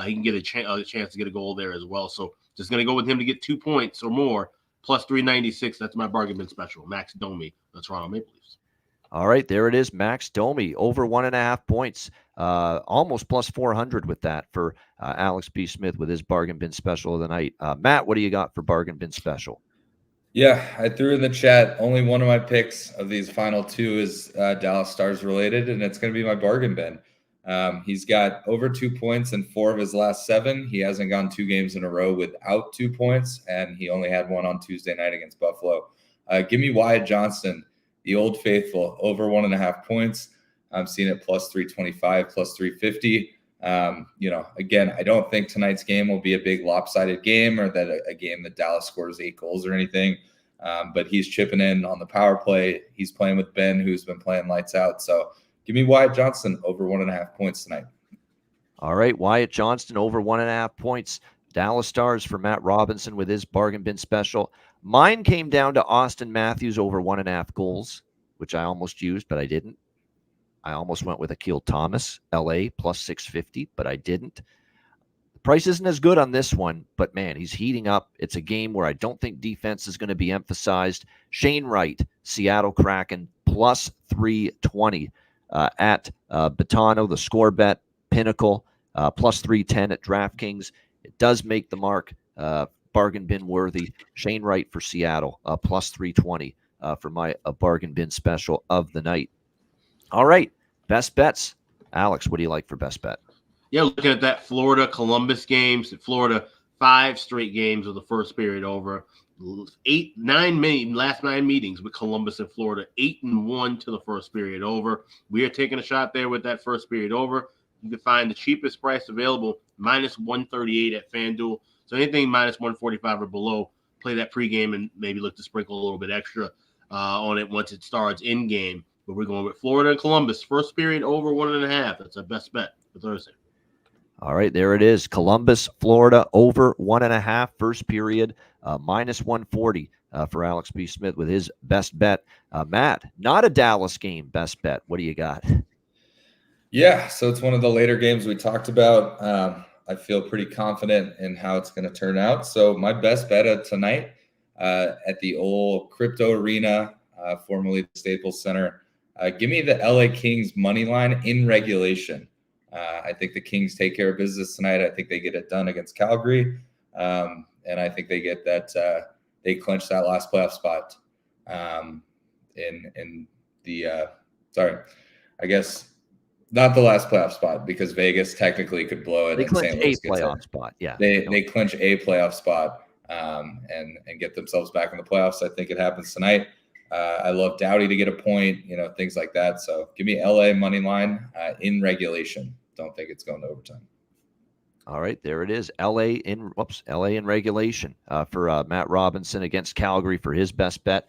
he can get a chance to get a goal there as well. So just going to go with him to get 2 points or more, plus 396. That's my bargain bin special. Max Domi, the Toronto Maple Leafs. All right, there it is. Max Domi, over 1.5 points, almost plus 400 with that for Alex B. Smith with his bargain bin special of the night. Matt, what do you got for bargain bin special? Yeah, I threw in the chat. Only one of my picks of these final 2 is Dallas Stars related, and it's going to be my bargain bin. He's got over 2 points in 4 of his last 7. He hasn't gone 2 games in a row without 2 points, and he only had one on Tuesday night against Buffalo. Give me Wyatt Johnston, the old faithful, over 1.5 points. I'm seeing it plus 325, plus 350. Again, I don't think tonight's game will be a big lopsided game or that a game that Dallas scores 8 goals or anything. But he's chipping in on the power play. He's playing with Ben, who's been playing lights out. So give me Wyatt Johnston over 1.5 points tonight. All right, Wyatt Johnston over 1.5 points. Dallas Stars for Matt Robinson with his bargain bin special. Mine came down to Austin Matthews over 1.5 goals, which I almost used, but I didn't. I almost went with Akil Thomas, LA, plus 650, but I didn't. The price isn't as good on this one, but man, he's heating up. It's a game where I don't think defense is going to be emphasized. Shane Wright, Seattle Kraken, plus 320 at Betano, the score bet, Pinnacle, plus 310 at DraftKings. It does make the mark bargain bin worthy. Shane Wright for Seattle, plus 320 for my bargain bin special of the night. All right, best bets. Alex, what do you like for best bet? Yeah, looking at that Florida-Columbus games. Florida, 5 straight games of the first period over. Last 9 meetings with Columbus and Florida, 8-1 to the first period over. We are taking a shot there with that first period over. You can find the cheapest price available, minus 138 at FanDuel. So anything minus 145 or below, play that pregame and maybe look to sprinkle a little bit extra on it once it starts in-game. But we're going with Florida and Columbus. First period over 1.5. That's our best bet for Thursday. All right, there it is. Columbus, Florida, over 1.5. First period, minus 140 for Alex B. Smith with his best bet. Matt, not a Dallas game, best bet. What do you got? Yeah, so it's one of the later games we talked about. I feel pretty confident in how it's going to turn out. So my best bet of tonight at the old Crypto Arena, formerly the Staples Center. Give me the LA Kings money line in regulation. I think the Kings take care of business tonight. I think they get it done against Calgary. And I think they get that they clinch that last playoff spot I guess not the last playoff spot because Vegas technically could blow it. They clinch a playoff spot. Yeah. They clinch a playoff spot and get themselves back in the playoffs. I think it happens tonight. I love Doughty to get a point, things like that. So give me LA money line in regulation. Don't think it's going to overtime. All right, there it is. LA in regulation for Matt Robinson against Calgary for his best bet.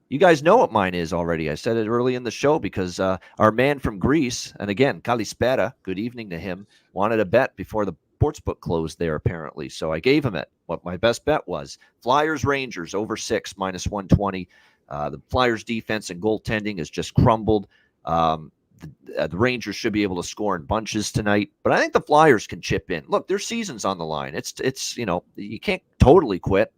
You guys know what mine is already. I said it early in the show because our man from Greece, and again, Kalispera, good evening to him, wanted a bet before the sportsbook closed there apparently. So I gave him it. What my best bet was. Flyers Rangers over 6 minus 120. The Flyers defense and goaltending has just crumbled. The Rangers should be able to score in bunches tonight, but I think the Flyers can chip in. Look, their season's on the line. It's you can't totally quit,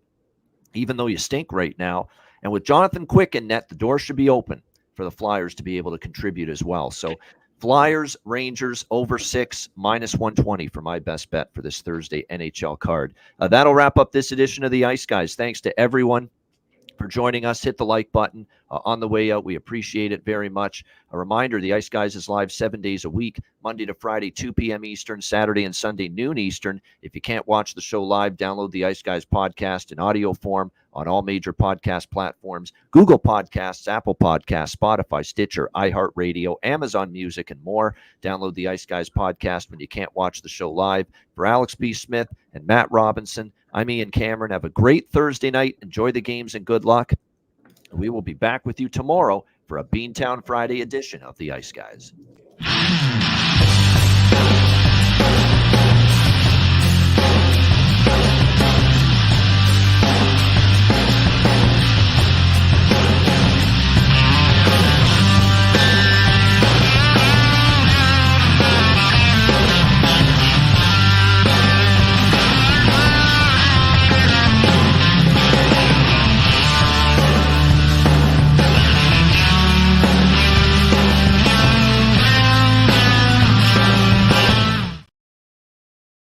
even though you stink right now. And with Jonathan Quick in net, the door should be open for the Flyers to be able to contribute as well. So Flyers, Rangers over 6 minus 120 for my best bet for this Thursday NHL card. That'll wrap up this edition of the Ice Guys. Thanks to everyone for joining us. Hit the like button on the way out. We appreciate it very much. A reminder, the Ice Guys is live 7 days a week, Monday to Friday, 2 p.m. Eastern, Saturday and Sunday, noon Eastern. If you can't watch the show live, download the Ice Guys podcast in audio form on all major podcast platforms, Google Podcasts, Apple Podcasts, Spotify, Stitcher, iHeartRadio, Amazon Music, and more. Download the Ice Guys podcast when you can't watch the show live. For Alex B. Smith and Matt Robinson, I'm Ian Cameron. Have a great Thursday night. Enjoy the games and good luck. We will be back with you tomorrow for a Beantown Friday edition of the Ice Guys.